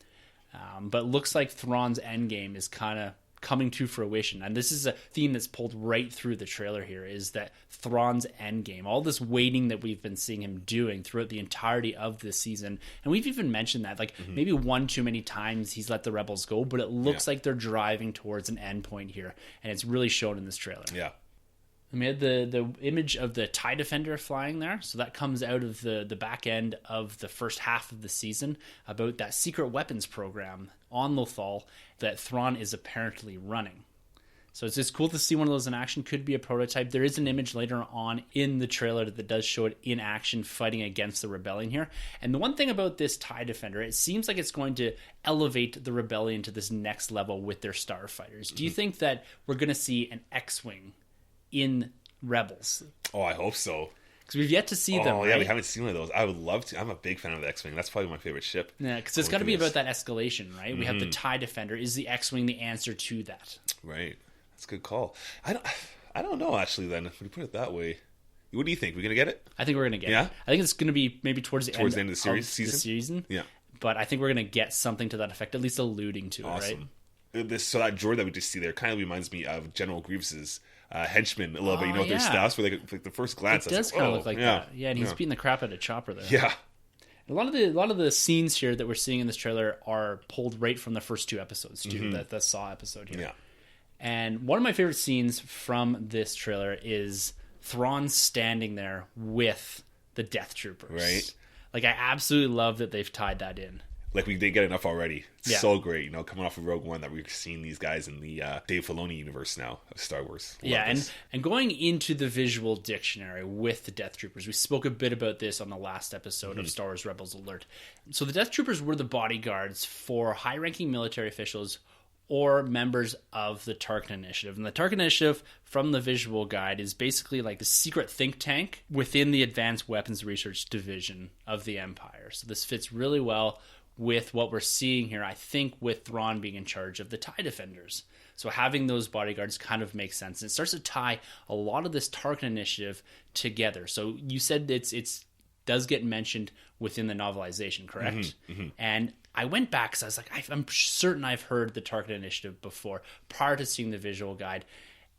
but it looks like Thrawn's endgame is kind of coming to fruition. And this is a theme that's pulled right through the trailer here, is that Thrawn's endgame, all this waiting that we've been seeing him doing throughout the entirety of this season. And we've even mentioned that, like, maybe one too many times he's let the rebels go, but it looks like they're driving towards an end point here. And it's really shown in this trailer. Yeah. And we had the image of the TIE Defender flying there. So that comes out of the back end of the first half of the season about that secret weapons program on Lothal that Thrawn is apparently running. So it's just cool to see one of those in action. Could be a prototype. There is an image later on in the trailer that does show it in action fighting against the rebellion here. And the one thing about this TIE Defender, it seems like it's going to elevate the rebellion to this next level with their starfighters. Do you think that we're going to see an X-Wing in Rebels? Oh, I hope so. Because we've yet to see them, right? Yeah, we haven't seen one of those. I would love to. I'm a big fan of the X-Wing. That's probably my favorite ship. Yeah, because it's got to be about that escalation, right? We have the TIE Defender. Is the X-Wing the answer to that? Right. That's a good call. I don't know, actually, then, if we put it that way. What do you think? We're going to get it? I think we're going to get it. I think it's going to be maybe towards the end of the season. Yeah. But I think we're going to get something to that effect, at least alluding to it, right? So that droid that we just see there kind of reminds me of General Grievous's henchman a little bit, with their staffs, where like the first glance, it does kind of look like that. Yeah, and he's beating the crap out of Chopper there. Yeah. A lot of the scenes here that we're seeing in this trailer are pulled right from the first 2 episodes too. That Saw episode here. Yeah. And one of my favorite scenes from this trailer is Thrawn standing there with the Death Troopers. Right. Like, I absolutely love that they've tied that in. Like, we didn't get enough already. It's Yeah. so great, coming off of Rogue One, that we're seeing these guys in the Dave Filoni universe now of Star Wars. Love Yeah, this. and going into the visual dictionary with the Death Troopers, we spoke a bit about this on the last episode of Star Wars Rebels Alert. So the Death Troopers were the bodyguards for high-ranking military officials or members of the Tarkin Initiative. And the Tarkin Initiative, from the visual guide, is basically like the secret think tank within the Advanced Weapons Research Division of the Empire. So this fits really well with what we're seeing here, I think, with Thrawn being in charge of the TIE Defenders. So having those bodyguards kind of makes sense. It starts to tie a lot of this Tarkin Initiative together. So you said it's does get mentioned within the novelization, correct? And I went back because I was like, I'm certain I've heard the Tarkin Initiative before, prior to seeing the visual guide.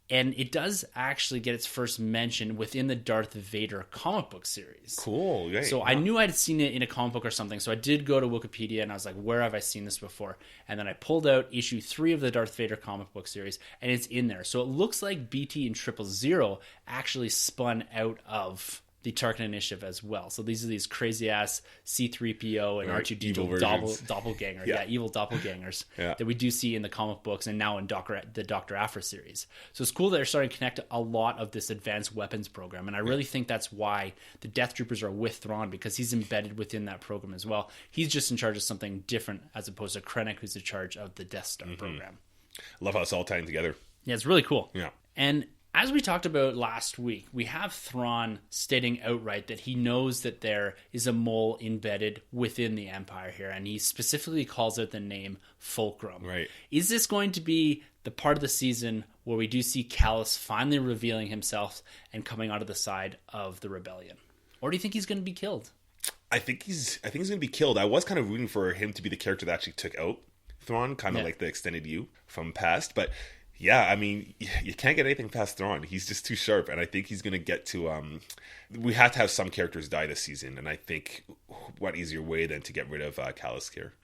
And it does actually get its first mention within the Darth Vader comic book series. Cool. Right. So I knew I'd seen it in a comic book or something. So I did go to Wikipedia and I was like, where have I seen this before? And then I pulled out issue 3 of the Darth Vader comic book series, and it's in there. So it looks like BT and 000 actually spun out of the Tarkin Initiative as well. So these are these crazy ass C-3PO and R2-D2 doppelganger, evil doppelgangers that we do see in the comic books and now in the Dr. Aphra series. So it's cool that they're starting to connect a lot of this advanced weapons program, and I really think that's why the Death Troopers are with Thrawn, because he's embedded within that program as well. He's just in charge of something different as opposed to Krennic, who's in charge of the Death Star program. Love how it's all tying together. Yeah, it's really cool. Yeah. And as we talked about last week, we have Thrawn stating outright that he knows that there is a mole embedded within the Empire here, and he specifically calls out the name Fulcrum. Right. Is this going to be the part of the season where we do see Callus finally revealing himself and coming onto the side of the rebellion? Or do you think he's going to be killed? I think he's going to be killed. I was kind of rooting for him to be the character that actually took out Thrawn, kind of like the extended you from past, but yeah, I mean, you can't get anything past Thrawn. He's just too sharp, and I think he's going to get to... we have to have some characters die this season, and I think what easier way than to get rid of Callus here.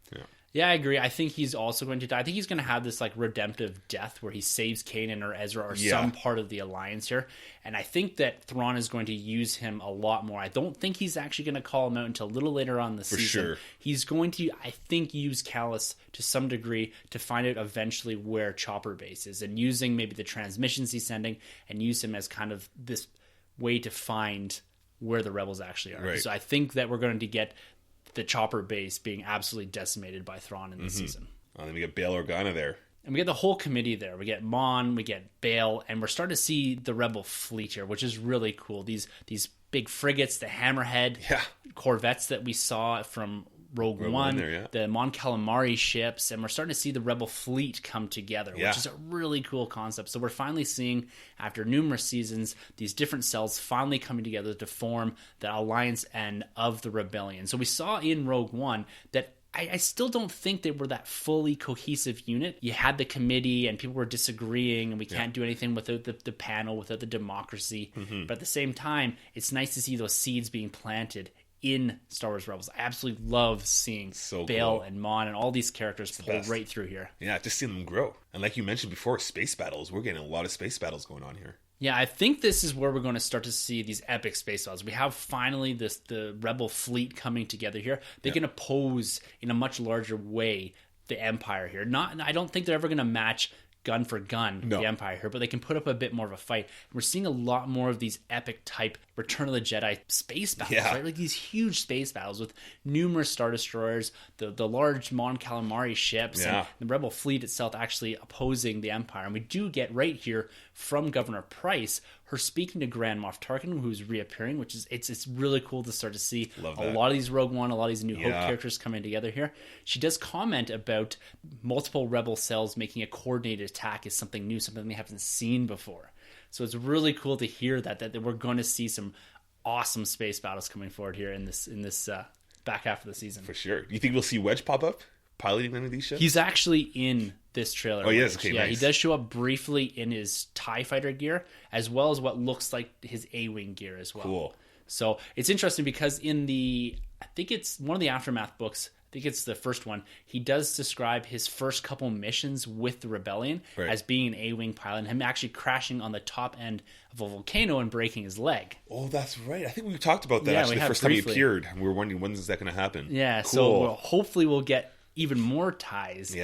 Yeah, I agree. I think he's also going to die. I think he's going to have this like redemptive death where he saves Kanan or Ezra or some part of the Alliance here. And I think that Thrawn is going to use him a lot more. I don't think he's actually going to call him out until a little later on in the season. Sure. He's going to, I think, use Callus to some degree to find out eventually where Chopper Base is, and using maybe the transmissions he's sending and use him as kind of this way to find where the rebels actually are. Right. So I think that we're going to get the Chopper Base being absolutely decimated by Thrawn in this season. Oh, then we get Bail Organa there. And we get the whole committee there. We get Mon, we get Bail, and we're starting to see the Rebel fleet here, which is really cool. These big frigates, the Hammerhead corvettes that we saw from Rogue One, the Mon Calamari ships, and we're starting to see the Rebel fleet come together, which is a really cool concept. So we're finally seeing, after numerous seasons, these different cells finally coming together to form the Alliance and of the Rebellion. So we saw in Rogue One that I still don't think they were that fully cohesive unit. You had the committee and people were disagreeing, and we can't do anything without the panel, without the democracy. But at the same time, it's nice to see those seeds being planted in Star Wars Rebels. I absolutely love seeing Bail and Mon and all these characters pull right through here. Yeah, just seeing them grow. And like you mentioned before, space battles. We're getting a lot of space battles going on here. Yeah, I think this is where we're going to start to see these epic space battles. We have finally the Rebel fleet coming together here. They can oppose in a much larger way the Empire here. I don't think they're ever going to match gun for gun the Empire here, but they can put up a bit more of a fight. We're seeing a lot more of these epic type Return of the Jedi space battles, right? Like these huge space battles with numerous Star Destroyers, the large Mon Calamari ships, and the Rebel fleet itself actually opposing the Empire. And we do get right here from Governor Price, her speaking to Grand Moff Tarkin, who's reappearing, which is it's really cool to start to see a lot of these Rogue One, a lot of these New Hope characters coming together here. She does comment about multiple Rebel cells making a coordinated attack is something new, something we haven't seen before. So it's really cool to hear that we're going to see some awesome space battles coming forward here in this back half of the season. For sure. Do you think we'll see Wedge pop up piloting any of these ships? He's actually in this trailer. Oh, yes. Okay, nice. He does show up briefly in his TIE fighter gear, as well as what looks like his A-Wing gear as well. Cool. So it's interesting because I think it's one of the Aftermath books, think it's the first one, he does describe his first couple missions with the rebellion as being an A-wing pilot, and him actually crashing on the top end of a volcano and breaking his leg. Oh, that's right. I think we talked about that actually the first time he appeared. And we were wondering, when is that going to happen? Yeah, cool. So hopefully we'll get even more ties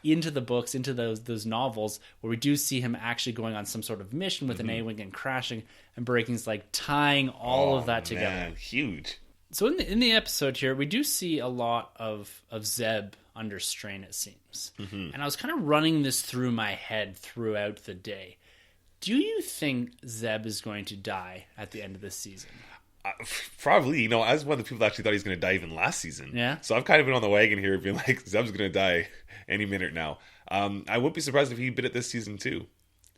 into the books, into those novels, where we do see him actually going on some sort of mission with an A-wing and crashing and breaking his leg, tying all of that together. Man, huge. So in the episode here, we do see a lot of Zeb under strain, it seems. And I was kind of running this through my head throughout the day. Do you think Zeb is going to die at the end of this season? Probably. I was one of the people that actually thought he was going to die even last season. Yeah. So I've kind of been on the wagon here, being like, Zeb's going to die any minute now. I wouldn't be surprised if he bit it this season too.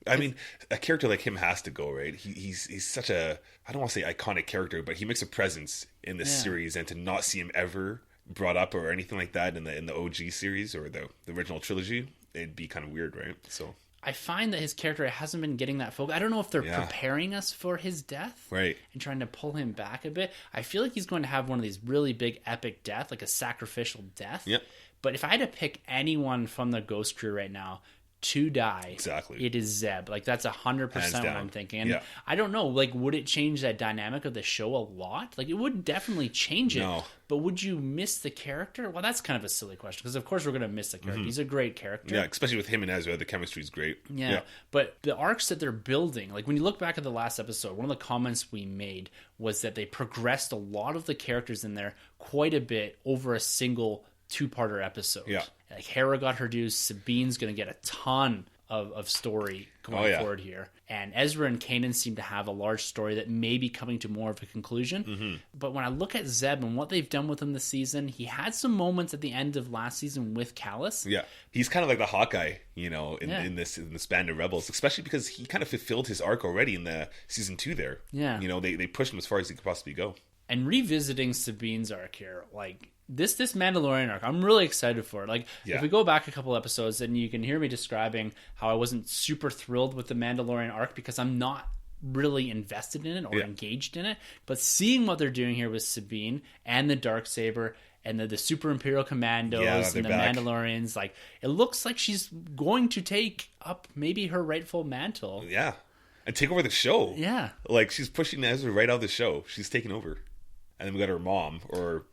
I mean, a character like him has to go, right? He's such a, I don't want to say iconic character, but he makes a presence in this series, and to not see him ever brought up or anything like that in the OG series or the original trilogy, it'd be kind of weird, right? So I find that his character hasn't been getting that focus. I don't know if they're preparing us for his death, right, and trying to pull him back a bit. I feel like he's going to have one of these really big epic death, like a sacrificial death. Yep. But if I had to pick anyone from the Ghost Crew right now to die, exactly, it is Zeb. Like, that's 100% what I'm thinking. And yeah. I don't know, like, would it change that dynamic of the show a lot? Like, it would definitely change it. No. But would you miss the character? Well, that's kind of a silly question, because of course we're going to miss the character. He's a great character. Yeah, especially with him and Ezra, the chemistry is great. Yeah, but the arcs that they're building, like when you look back at the last episode, one of the comments we made was that they progressed a lot of the characters in there quite a bit over a single two-parter episode. Yeah. Like Hera got her due, Sabine's going to get a ton of story going forward here. And Ezra and Kanan seem to have a large story that may be coming to more of a conclusion. But when I look at Zeb and what they've done with him this season, he had some moments at the end of last season with Callus. Yeah, he's kind of like the Hawkeye, in this band of Rebels, especially because he kind of fulfilled his arc already in the season 2 there. Yeah. They pushed him as far as he could possibly go. And revisiting Sabine's arc here, like, this Mandalorian arc, I'm really excited for it. Like, if we go back a couple episodes, and you can hear me describing how I wasn't super thrilled with the Mandalorian arc because I'm not really invested in it or engaged in it. But seeing what they're doing here with Sabine and the Darksaber and the Super Imperial Commandos and the back. Mandalorians, like, it looks like she's going to take up maybe her rightful mantle. Yeah. And take over the show. Yeah. Like, she's pushing Ezra right out of the show. She's taking over. And then we got her mom, or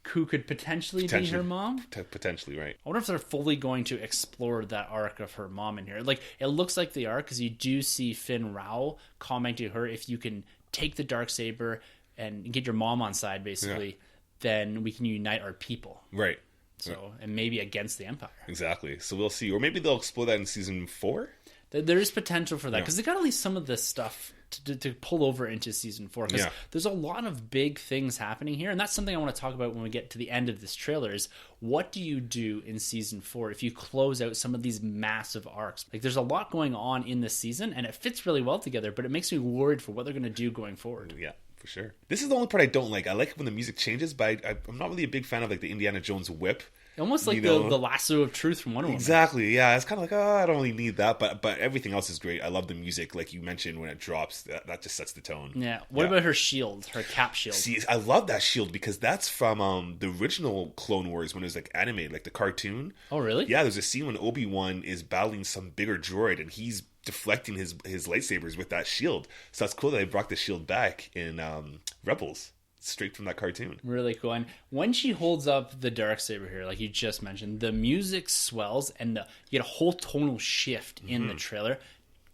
who could potentially be her mom? Potentially, right. I wonder if they're fully going to explore that arc of her mom in here. Like, it looks like they are, because you do see Finn Rao commenting to her, if you can take the Darksaber and get your mom on side, basically, then we can unite our people. Right. So, and maybe against the Empire. Exactly. So we'll see. Or maybe they'll explore that in season 4? There is potential for that, because they got at least some of this stuff to pull over into season 4, because there's a lot of big things happening here, and that's something I want to talk about when we get to the end of this trailer. Is what do you do in season 4 if you close out some of these massive arcs? Like, there's a lot going on in this season, and it fits really well together, but it makes me worried for what they're going to do going forward. Yeah, for sure. This is the only part I don't like. I like it when the music changes, but I'm not really a big fan of, like, the Indiana Jones whip. Almost like the lasso of truth from Wonder Woman. Exactly, yeah. It's kind of like, I don't really need that, but everything else is great. I love the music, like you mentioned, when it drops, that just sets the tone. Yeah. What about her shield, her cap shield? See, I love that shield, because that's from the original Clone Wars, when it was like animated, like the cartoon. Oh, really? Yeah, there's a scene when Obi-Wan is battling some bigger droid, and he's deflecting his lightsabers with that shield. So that's cool that they brought the shield back in Rebels. Straight from that cartoon. Really cool. And when she holds up the Darksaber here, like you just mentioned, the music swells, and you get a whole tonal shift in the trailer.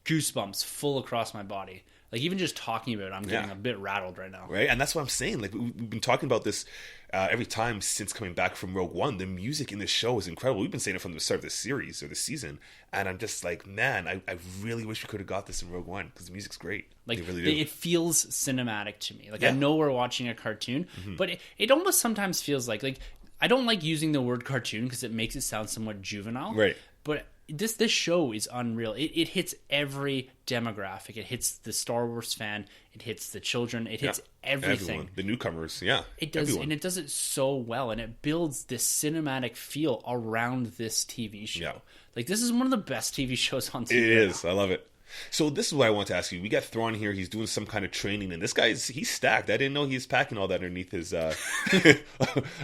Goosebumps full across my body. Like, even just talking about it, I'm getting a bit rattled right now. Right, and that's what I'm saying. Like, we've been talking about this every time since coming back from Rogue One. The music in this show is incredible. We've been saying it from the start of the series or the season, and I'm just like, man, I really wish we could have got this in Rogue One, because the music's great. Like, they really do. It feels cinematic to me. Like, I know we're watching a cartoon, but it almost sometimes feels like I don't like using the word cartoon because it makes it sound somewhat juvenile. Right. But this show is unreal. It hits every demographic. It hits the Star Wars fan. It hits the children. It hits everything. Everyone. The newcomers, it does, everyone. and it does it so well, and it builds this cinematic feel around this TV show. Yeah. Like, this is one of the best TV shows on TV. It is. I love it. So this is what I want to ask you. We got Thrawn here. He's doing some kind of training, and this he's stacked. I didn't know he's packing all that underneath his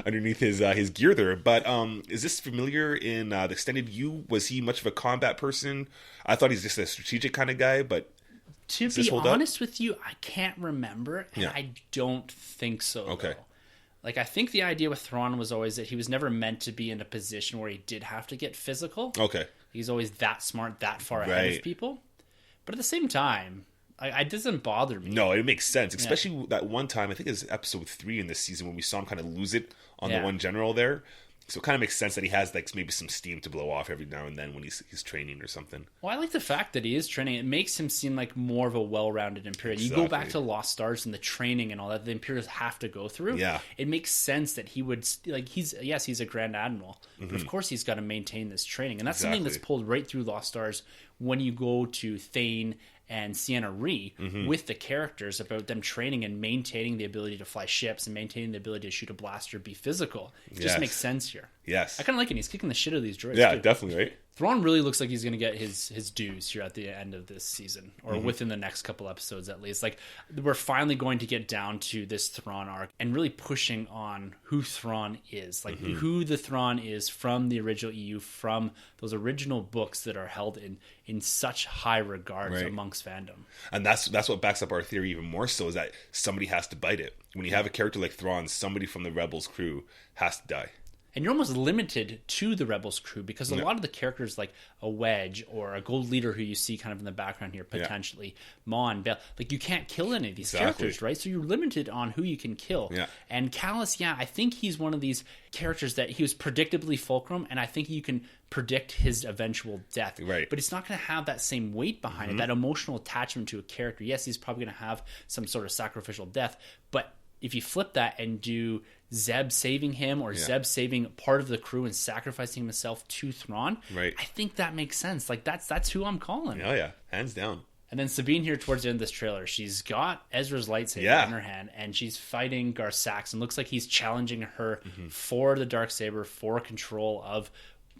his gear there. But is this familiar in the extended U? Was he much of a combat person? I thought he's just a strategic kind of guy, but to be honest with you, I can't remember, and I don't think so. Okay. Though. Like, I think the idea with Thrawn was always that he was never meant to be in a position where he did have to get physical. Okay. He's always that smart, that far ahead of people. But at the same time, it doesn't bother me. No, it makes sense. Especially that one time, I think it was episode 3 in this season, when we saw him kind of lose it on the one general there. So it kind of makes sense that he has like maybe some steam to blow off every now and then when he's training or something. Well, I like the fact that he is training. It makes him seem like more of a well-rounded Imperial. Exactly. You go back to Lost Stars and the training and all that the Imperials have to go through. Yeah. It makes sense that he would, like, he's a Grand Admiral, but of course he's got to maintain this training. And that's something that's pulled right through Lost Stars when you go to Thane and Sienna Ree with the characters about them training and maintaining the ability to fly ships and maintaining the ability to shoot a blaster, be physical. It just makes sense here. Yes. I kind of like it. He's kicking the shit out of these droids. Yeah, too. definitely, right? Thrawn really looks like he's going to get his dues here at the end of this season, or within the next couple episodes at least. Like, we're finally going to get down to this Thrawn arc and really pushing on who Thrawn is, like who the Thrawn is from the original EU, from those original books that are held in such high regard amongst fandom. And that's what backs up our theory even more so, is that somebody has to bite it. When you have a character like Thrawn, somebody from the Rebels crew has to die. And you're almost limited to the Rebels crew because a lot of the characters like a Wedge or a Gold Leader who you see kind of in the background here, potentially, Mon, Bell, like you can't kill any of these characters, right? So you're limited on who you can kill. Yeah. And Callus, I think he's one of these characters that he was predictably fulcrum, and I think you can predict his eventual death. Right. But it's not going to have that same weight behind it, that emotional attachment to a character. Yes, he's probably going to have some sort of sacrificial death, but if you flip that and do Zeb saving him or Zeb saving part of the crew and sacrificing himself to Thrawn, I think that makes sense. Like, that's who I'm calling. Oh, yeah. Hands down. And then Sabine here towards the end of this trailer, she's got Ezra's lightsaber in her hand, and she's fighting Gar Saxon. Looks like he's challenging her for the Darksaber, for control of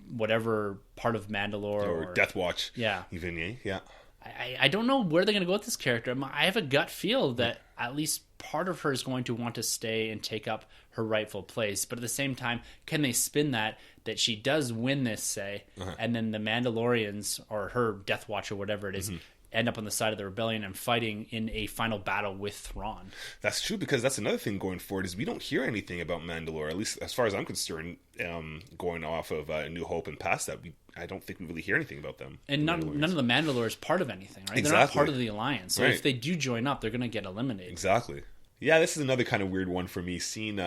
whatever part of Mandalore. Or Death Watch. Yeah. Even, yeah. I don't know where they're going to go with this character. I have a gut feel that at least part of her is going to want to stay and take up her rightful place. But at the same time, can they spin that she does win this, say, and then the Mandalorians or her Death Watch or whatever it is end up on the side of the rebellion and fighting in a final battle with Thrawn? That's true, because that's another thing going forward is we don't hear anything about Mandalore, at least as far as I'm concerned, going off of New Hope and past that. I don't think we really hear anything about them. And none of the Mandalore is part of anything, right? They're not part of the Alliance. So if they do join up, they're going to get eliminated. Exactly. Yeah, this is another kind of weird one for me, seeing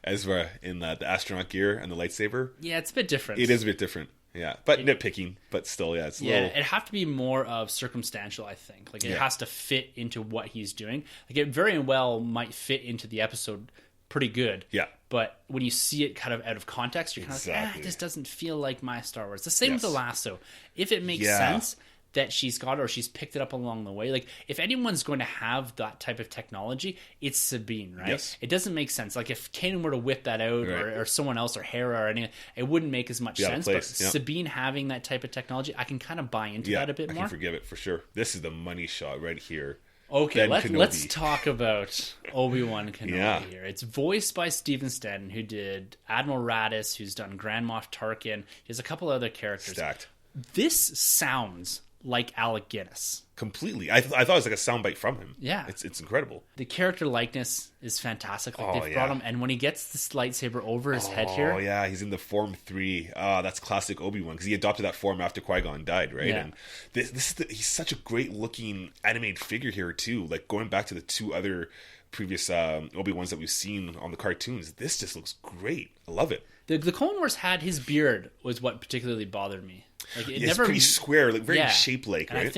Ezra in the astronaut gear and the lightsaber. Yeah, it's a bit different. It is a bit different. Yeah, but nitpicking, but still, it's a little... it'd have to be more of circumstantial, I think. Like, it has to fit into what he's doing. Like, it very well might fit into the episode pretty good. Yeah. But when you see it kind of out of context, you're kind of like, this doesn't feel like my Star Wars. The same with the lasso. If it makes sense that she's got it or she's picked it up along the way, like, if anyone's going to have that type of technology, it's Sabine, right? Yes. It doesn't make sense. Like, if Kanan were to whip that out or someone else or Hera or anything, it wouldn't make as much sense. But Sabine having that type of technology, I can kind of buy into that a bit more. I can forgive it for sure. This is the money shot right here. Okay, let's talk about Obi-Wan Kenobi here. It's voiced by Stephen Stanton, who did Admiral Raddus, who's done Grand Moff Tarkin. He has a couple other characters. Stacked. This sounds like Alec Guinness. Completely. I thought it was like a soundbite from him. Yeah. It's incredible. The character likeness is fantastic. Like, they've brought him, and when he gets this lightsaber over his head here. Oh, yeah, he's in the Form 3. That's classic Obi-Wan, because he adopted that form after Qui-Gon died, right? Yeah. And he's such a great-looking animated figure here, too. Like, going back to the two other previous Obi-Wans that we've seen on the cartoons, this just looks great. I love it. The Clone Wars had his beard was what particularly bothered me. Like, it's pretty square, like very shape-like, right? I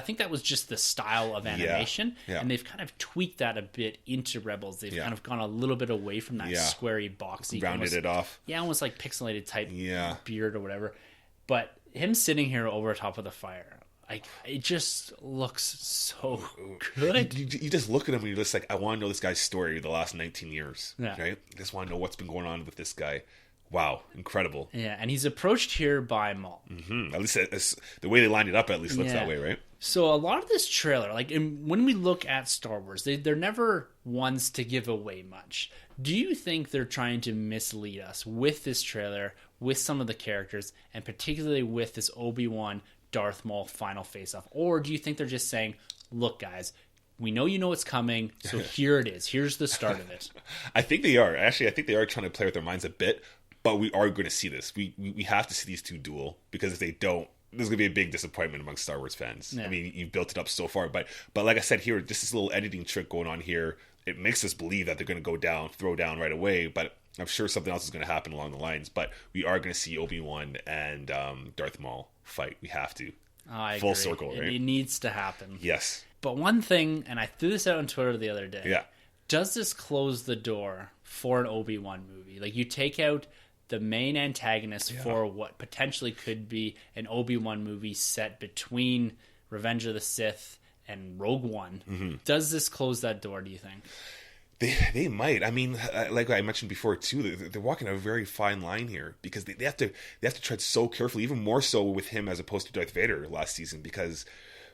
think that was just the style of animation, and they've kind of tweaked that a bit into Rebels. They've kind of gone a little bit away from that squarey, boxy, rounded it off. Yeah, almost like pixelated type beard or whatever. But him sitting here over top of the fire, like, it just looks so good. You just look at him and you're just like, I want to know this guy's story the last 19 years, right? I just want to know what's been going on with this guy. Wow, incredible. Yeah, and he's approached here by Maul. At least the way they lined it up at least looks that way, right? So a lot of this trailer, like when we look at Star Wars, they're never ones to give away much. Do you think they're trying to mislead us with this trailer, with some of the characters, and particularly with this Obi-Wan Darth Maul final face-off? Or do you think they're just saying, look guys, we know you know it's coming, so here it is. Here's the start of it. I think they are. Actually, I think they are trying to play with their minds a bit, but we are going to see this. We have to see these two duel, because if they don't, there's going to be a big disappointment among Star Wars fans. Yeah. I mean, you've built it up so far, but like I said here, just this little editing trick going on here, it makes us believe that they're going to throw down right away, but I'm sure something else is going to happen along the lines. But we are going to see Obi-Wan and Darth Maul fight. We have to. Full circle, right? It needs to happen. Yes. But one thing, and I threw this out on Twitter the other day. Yeah. Does this close the door for an Obi-Wan movie? Like, you take out the main antagonist for what potentially could be an Obi-Wan movie set between Revenge of the Sith and Rogue One. Mm-hmm. Does this close that door, do you think? They might. I mean, like I mentioned before too, they're walking a very fine line here, because they have to tread so carefully, even more so with him as opposed to Darth Vader last season, because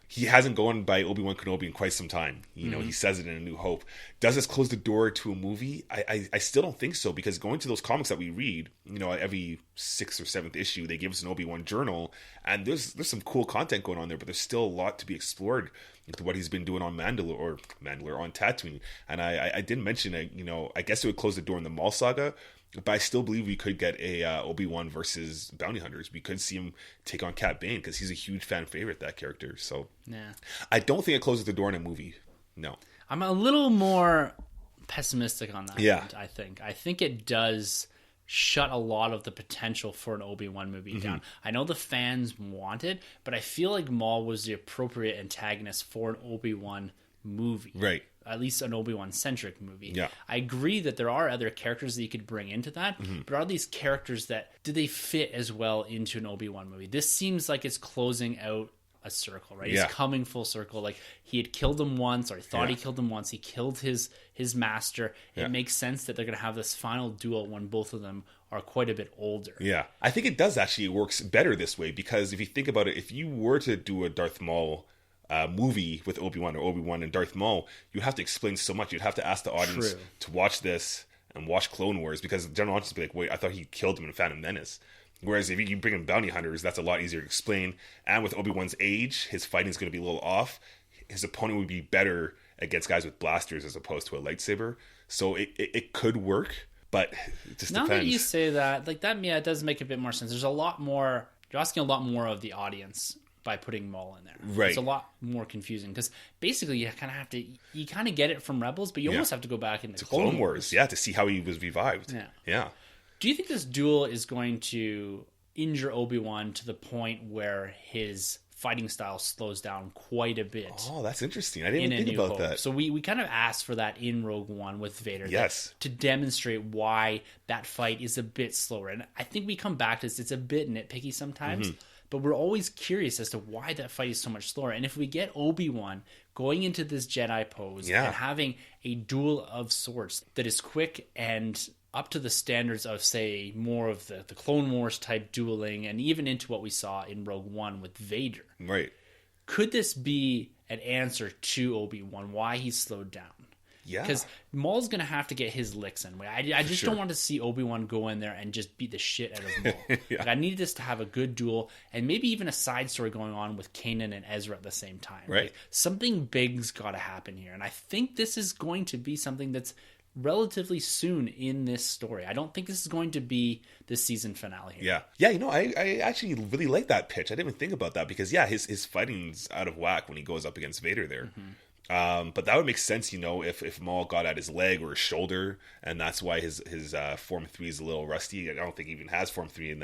he hasn't gone by Obi-Wan Kenobi in quite some time. You know, he says it in A New Hope. Does this close the door to a movie? I still don't think so, because going to those comics that we read, you know, every 6th or 7th issue, they give us an Obi-Wan journal, and there's some cool content going on there, but there's still a lot to be explored with what he's been doing on Mandalore on Tatooine. And I did mention, you know, I guess it would close the door in the Maul saga, but I still believe we could get a Obi-Wan versus Bounty Hunters. We could see him take on Cat Bane, because he's a huge fan favorite, that character. So yeah, I don't think it closes the door in a movie. No. I'm a little more pessimistic on that. Yeah. I think it does shut a lot of the potential for an Obi-Wan movie down. I know the fans want it, but I feel like Maul was the appropriate antagonist for an Obi-Wan movie. Right. At least an Obi-Wan centric movie. Yeah. I agree that there are other characters that you could bring into that, but are these characters do they fit as well into an Obi-Wan movie? This seems like it's closing out a circle, right? Yeah. He's coming full circle. Like, he had killed him once, or he thought he killed him once. He killed his master. It makes sense that they're going to have this final duel when both of them are quite a bit older. Yeah. I think it does actually. It works better this way, because if you think about it, if you were to do a Darth Maul movie with Obi-Wan, or Obi-Wan and Darth Maul, you have to explain so much. You'd have to ask the audience to watch this and watch Clone Wars, because the general audience would be like, wait, I thought he killed him in Phantom Menace. Whereas if you bring in Bounty Hunters, that's a lot easier to explain. And with Obi-Wan's age, his fighting's going to be a little off. His opponent would be better against guys with blasters as opposed to a lightsaber. So it could work, but it just now depends. That you say that, like that, yeah, it does make a bit more sense. There's a lot more. You're asking a lot more of the audience by putting Maul in there. Right. It's a lot more confusing, because basically you kind of get it from Rebels, but you almost have to go back into Clone Wars. Yeah, to see how he was revived. Yeah. Do you think this duel is going to injure Obi-Wan to the point where his fighting style slows down quite a bit? Oh, that's interesting. I didn't even think about that. So we kind of asked for that in Rogue One with Vader. Yes. To demonstrate why that fight is a bit slower. And I think we come back to this. It's a bit nitpicky sometimes, but we're always curious as to why that fight is so much slower. And if we get Obi-Wan going into this Jedi pose and having a duel of sorts that is quick and up to the standards of, say, more of the Clone Wars type dueling, and even into what we saw in Rogue One with Vader. Right. Could this be an answer to Obi-Wan, why he's slowed down? Yeah. Because Maul's going to have to get his licks in. I just don't want to see Obi-Wan go in there and just beat the shit out of Maul. Like, I need this to have a good duel, and maybe even a side story going on with Kanan and Ezra at the same time. Right. Like, something big's got to happen here. And I think this is going to be something that's relatively soon in this story. I don't think this is going to be the season finale here. Yeah, you know, I actually really like that pitch. I didn't even think about that, because his fighting's out of whack when he goes up against Vader there. But that would make sense, you know, if Maul got at his leg or his shoulder, and that's why his Form 3 is a little rusty. I don't think he even has Form 3 in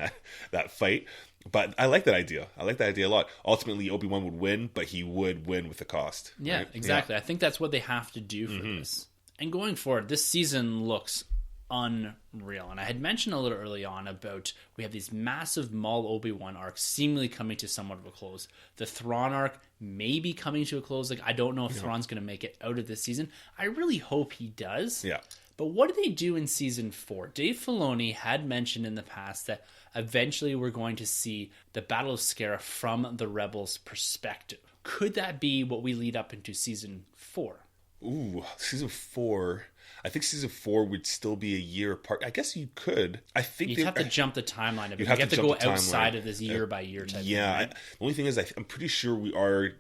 that fight. But I like that idea. I like that idea a lot. Ultimately, Obi-Wan would win, but he would win with the cost. Yeah, right? exactly. I think that's what they have to do for this. And going forward, this season looks unreal. And I had mentioned a little early on about we have these massive Maul Obi-Wan arcs seemingly coming to somewhat of a close. The Thrawn arc may be coming to a close. Like, I don't know if Thrawn's going to make it out of this season. I really hope he does. Yeah. But what do they do in season 4? Dave Filoni had mentioned in the past that eventually we're going to see the Battle of Scarif from the Rebels' perspective. Could that be what we lead up into season 4? Ooh, season 4. I think season 4 would still be a year apart. I guess you could. I think you'd have to jump the timeline of it. You'd have to go outside of this year by year type. Yeah, thing, right? The only thing is, I'm pretty sure we are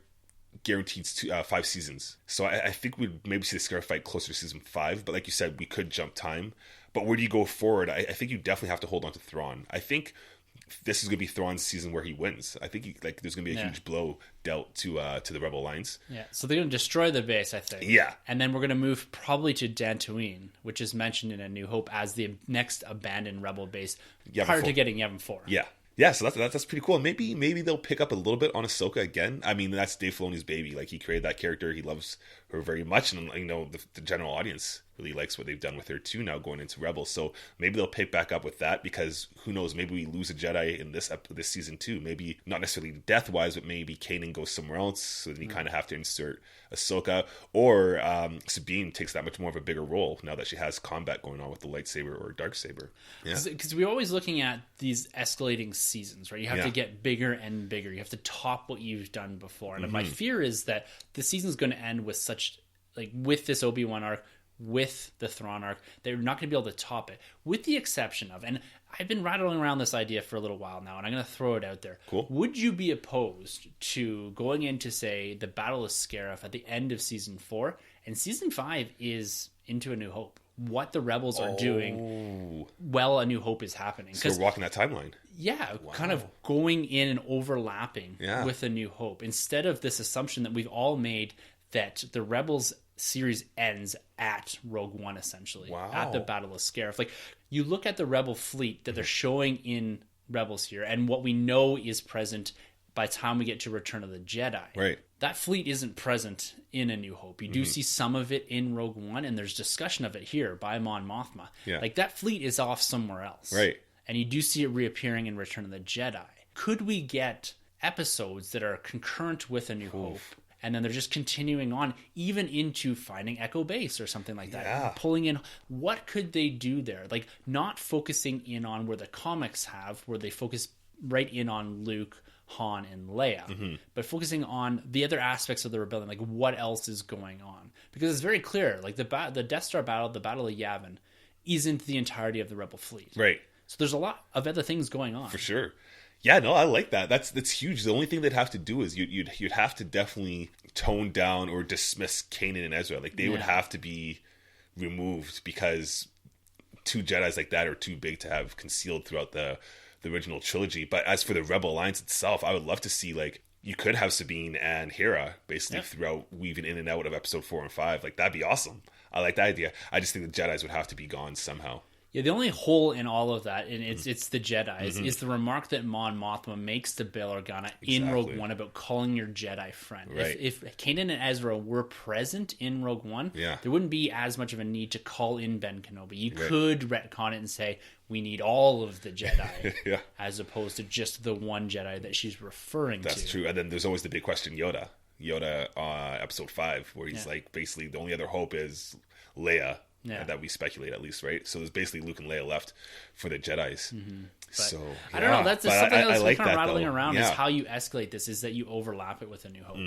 guaranteed 5 seasons. So I think we'd maybe see the Scarif fight closer to season 5. But like you said, we could jump time. But where do you go forward? I think you definitely have to hold on to Thrawn. I think this is going to be Thrawn's season where he wins. I think there's going to be a huge blow dealt to the Rebel Alliance. Yeah, so they're going to destroy the base, I think. Yeah. And then we're going to move probably to Dantooine, which is mentioned in A New Hope as the next abandoned Rebel base prior to getting Yavin 4. Yeah. Yeah, so that's pretty cool. Maybe they'll pick up a little bit on Ahsoka again. I mean, that's Dave Filoni's baby. Like, he created that character. He loves her very much. And, the general audience really likes what they've done with her too now going into Rebels. So maybe they'll pick back up with that, because who knows, maybe we lose a Jedi in this season too. Maybe not necessarily death-wise, but maybe Kanan goes somewhere else. So then you kind of have to insert Ahsoka, or Sabine takes that much more of a bigger role now that she has combat going on with the lightsaber or darksaber. Yeah, because we're always looking at these escalating seasons, right? You have to get bigger and bigger. You have to top what you've done before. And my fear is that the season's going to end with with this Obi-Wan arc, with the Thrawn arc, they're not going to be able to top it, with the exception of, and I've been rattling around this idea for a little while now, and I'm going to throw it out there. Cool. Would you be opposed to going into, say, the Battle of Scarif at the end of season 4, and season 5 is into A New Hope? What the Rebels are doing while A New Hope is happening. So we're walking that timeline. Yeah, kind of going in and overlapping with A New Hope, instead of this assumption that we've all made that the Rebels series ends at Rogue One, essentially. Wow. At the Battle of Scarif. Like, you look at the Rebel fleet that they're showing in Rebels here, and what we know is present by the time we get to Return of the Jedi. Right. That fleet isn't present in A New Hope. You do see some of it in Rogue One, and there's discussion of it here by Mon Mothma. Yeah. Like, that fleet is off somewhere else. Right. And you do see it reappearing in Return of the Jedi. Could we get episodes that are concurrent with A New Hope, and then they're just continuing on even into finding Echo Base or something like that? Yeah. Pulling in, what could they do there? Like, not focusing in on where the comics have, where they focus right in on Luke, Han, and Leia, but focusing on the other aspects of the rebellion, like what else is going on. Because it's very clear, like the Death Star battle, the Battle of Yavin, isn't the entirety of the Rebel fleet. Right. So there's a lot of other things going on. For sure. Yeah, no, I like that. That's huge. The only thing they'd have to do is you'd have to definitely tone down or dismiss Kanan and Ezra. Like, they would have to be removed, because 2 Jedis like that are too big to have concealed throughout the original trilogy. But as for the Rebel Alliance itself, I would love to see, like, you could have Sabine and Hera basically throughout, weaving in and out of episode 4 and 5. Like, that'd be awesome. I like that idea. I just think the Jedis would have to be gone somehow. Yeah, the only hole in all of that, and it's the Jedi, is the remark that Mon Mothma makes to Bail Organa in Rogue One about calling your Jedi friend. Right. If Kanan and Ezra were present in Rogue One, there wouldn't be as much of a need to call in Ben Kenobi. You could retcon it and say, we need all of the Jedi, as opposed to just the one Jedi that she's referring to. That's true. And then there's always the big question, Yoda, episode 5, where he's like, basically the only other hope is Leia. That we speculate, at least, right? So there's basically Luke and Leia left for the Jedis. So I don't know. That's just something that's like kind of rattling though. around. Is how you escalate this is that you overlap it with A New Hope,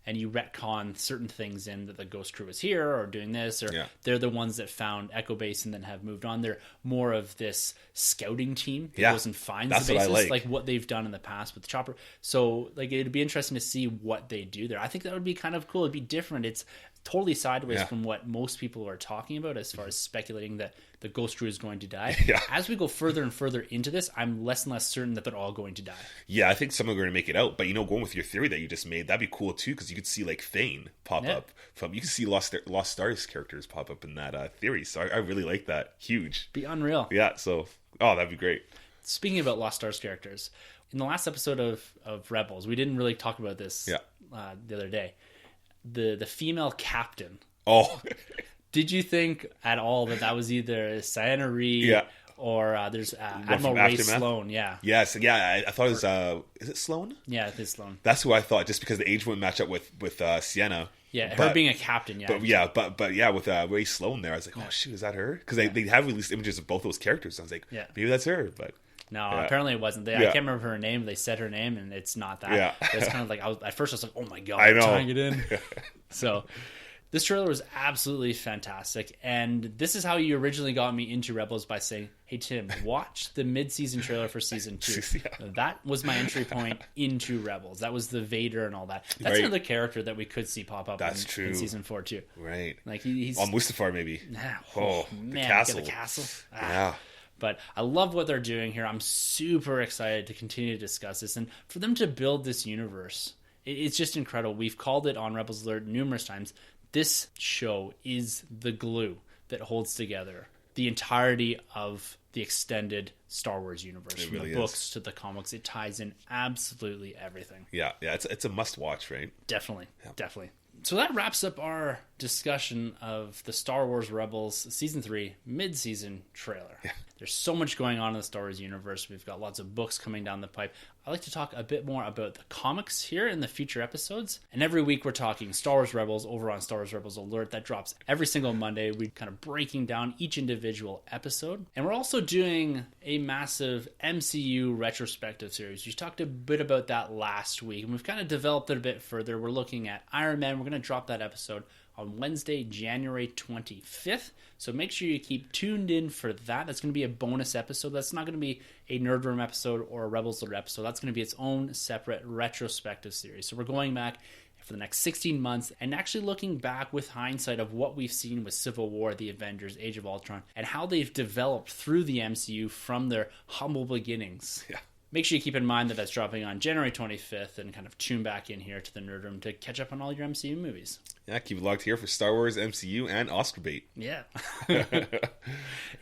and you retcon certain things in that the Ghost Crew is here or doing this, or they're the ones that found Echo Base and then have moved on. They're more of this scouting team that goes and finds the bases, like what they've done in the past with Chopper. So, like, it'd be interesting to see what they do there. I think that would be kind of cool. It'd be different. It's totally sideways from what most people are talking about as far as speculating that the Ghost Crew is going to die. As we go further and further into this, I'm less and less certain that they're all going to die. Yeah, I think some are going to make it out. But, going with your theory that you just made, that'd be cool too, because you could see, like, Thane pop up. You could see Lost Stars characters pop up in that theory. So I really like that. Huge. Be unreal. Yeah, so, that'd be great. Speaking about Lost Stars characters, in the last episode of Rebels, we didn't really talk about this the other day. The female captain. Oh. Did you think at all that was either Sienna Reed or there's Admiral Ray Sloan? Yeah. Yes. Yeah. I thought it was. Is it Sloan? Yeah, it is Sloan. That's who I thought, just because the age wouldn't match up with Sienna. Yeah, her being a captain, yeah. But with Ray Sloan there, I was like, oh shoot, is that her? Because they have released images of both those characters. I was like, maybe that's her, but no, apparently it wasn't. I can't remember her name. They said her name, and it's not that. Yeah. It's kind of like at first I was like, oh my god, I know. tying it in. So this trailer was absolutely fantastic, and this is how you originally got me into Rebels by saying, hey Tim, watch the mid-season trailer for season 2. That was my entry point into Rebels. That was the Vader and all that. That's another character that we could see pop up in season 4 too. Right. Like he's on Mustafar maybe. Oh man, the castle. Yeah. But I love what they're doing here. I'm super excited to continue to discuss this and for them to build this universe. It's just incredible. We've called it on Rebels Alert numerous times. This show is the glue that holds together the entirety of the extended Star Wars universe. From the books to the comics, it ties in absolutely everything. Yeah, it's a must-watch, right? Definitely. So that wraps up our discussion of the Star Wars Rebels Season 3 mid-season trailer. Yeah. There's so much going on in the Star Wars universe. We've got lots of books coming down the pipe. I'd like to talk a bit more about the comics here in the future episodes. And every week we're talking Star Wars Rebels over on Star Wars Rebels Alert. That drops every single Monday. We're kind of breaking down each individual episode. And we're also doing a massive MCU retrospective series. We talked a bit about that last week, and we've kind of developed it a bit further. We're looking at Iron Man. We're going to drop that episode on Wednesday, January 25th. So make sure you keep tuned in for that. That's going to be a bonus episode. That's not going to be a Nerd Room episode or a Rebels Alert episode. That's going to be its own separate retrospective series. So we're going back for the next 16 months and actually looking back with hindsight of what we've seen with Civil War, The Avengers, Age of Ultron, and how they've developed through the MCU from their humble beginnings. Yeah. Make sure you keep in mind that that's dropping on January 25th and kind of tune back in here to the Nerd Room to catch up on all your MCU movies. Yeah, keep it locked here for Star Wars, MCU, and Oscar bait. Yeah.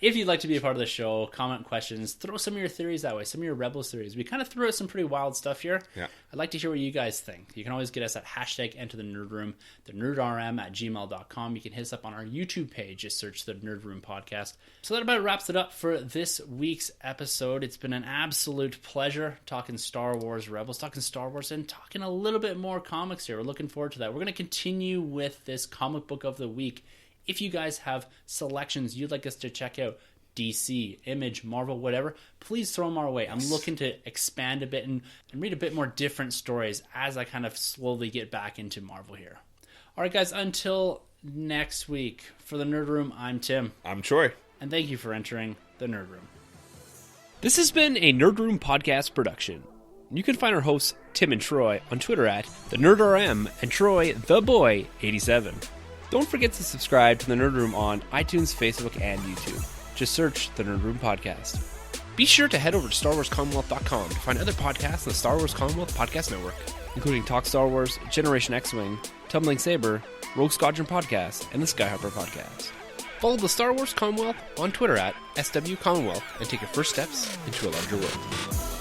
If you'd like to be a part of the show, comment questions, throw some of your theories that way, some of your Rebels theories. We kind of threw out some pretty wild stuff here. Yeah. I'd like to hear what you guys think. You can always get us at #EnterTheNerdRoom, thenerdrm@gmail.com. You can hit us up on our YouTube page. Just search the Nerd Room Podcast. So that about wraps it up for this week's episode. It's been an absolute pleasure talking Star Wars Rebels, talking Star Wars, and talking a little bit more comics here. We're looking forward to that. We're going to continue with this comic book of the week. If you guys have selections you'd like us to check out, DC, Image, Marvel, whatever, please throw them our way. I'm looking to expand a bit and read a bit more different stories as I kind of slowly get back into Marvel here. All right, guys, until next week, for the Nerd Room, I'm Tim. I'm Troy. And thank you for entering the Nerd Room. This has been a Nerd Room podcast production. You can find our hosts, Tim and Troy, on Twitter at TheNerdRM and TroyTheBoy87. Don't forget to subscribe to the Nerd Room on iTunes, Facebook, and YouTube. Just search the Nerd Room Podcast. Be sure to head over to StarWarsCommonwealth.com to find other podcasts on the Star Wars Commonwealth Podcast Network, including Talk Star Wars, Generation X-Wing, Tumbling Saber, Rogue Squadron Podcast, and the Skyhopper Podcast. Follow the Star Wars Commonwealth on Twitter at SW Commonwealth and take your first steps into a larger world.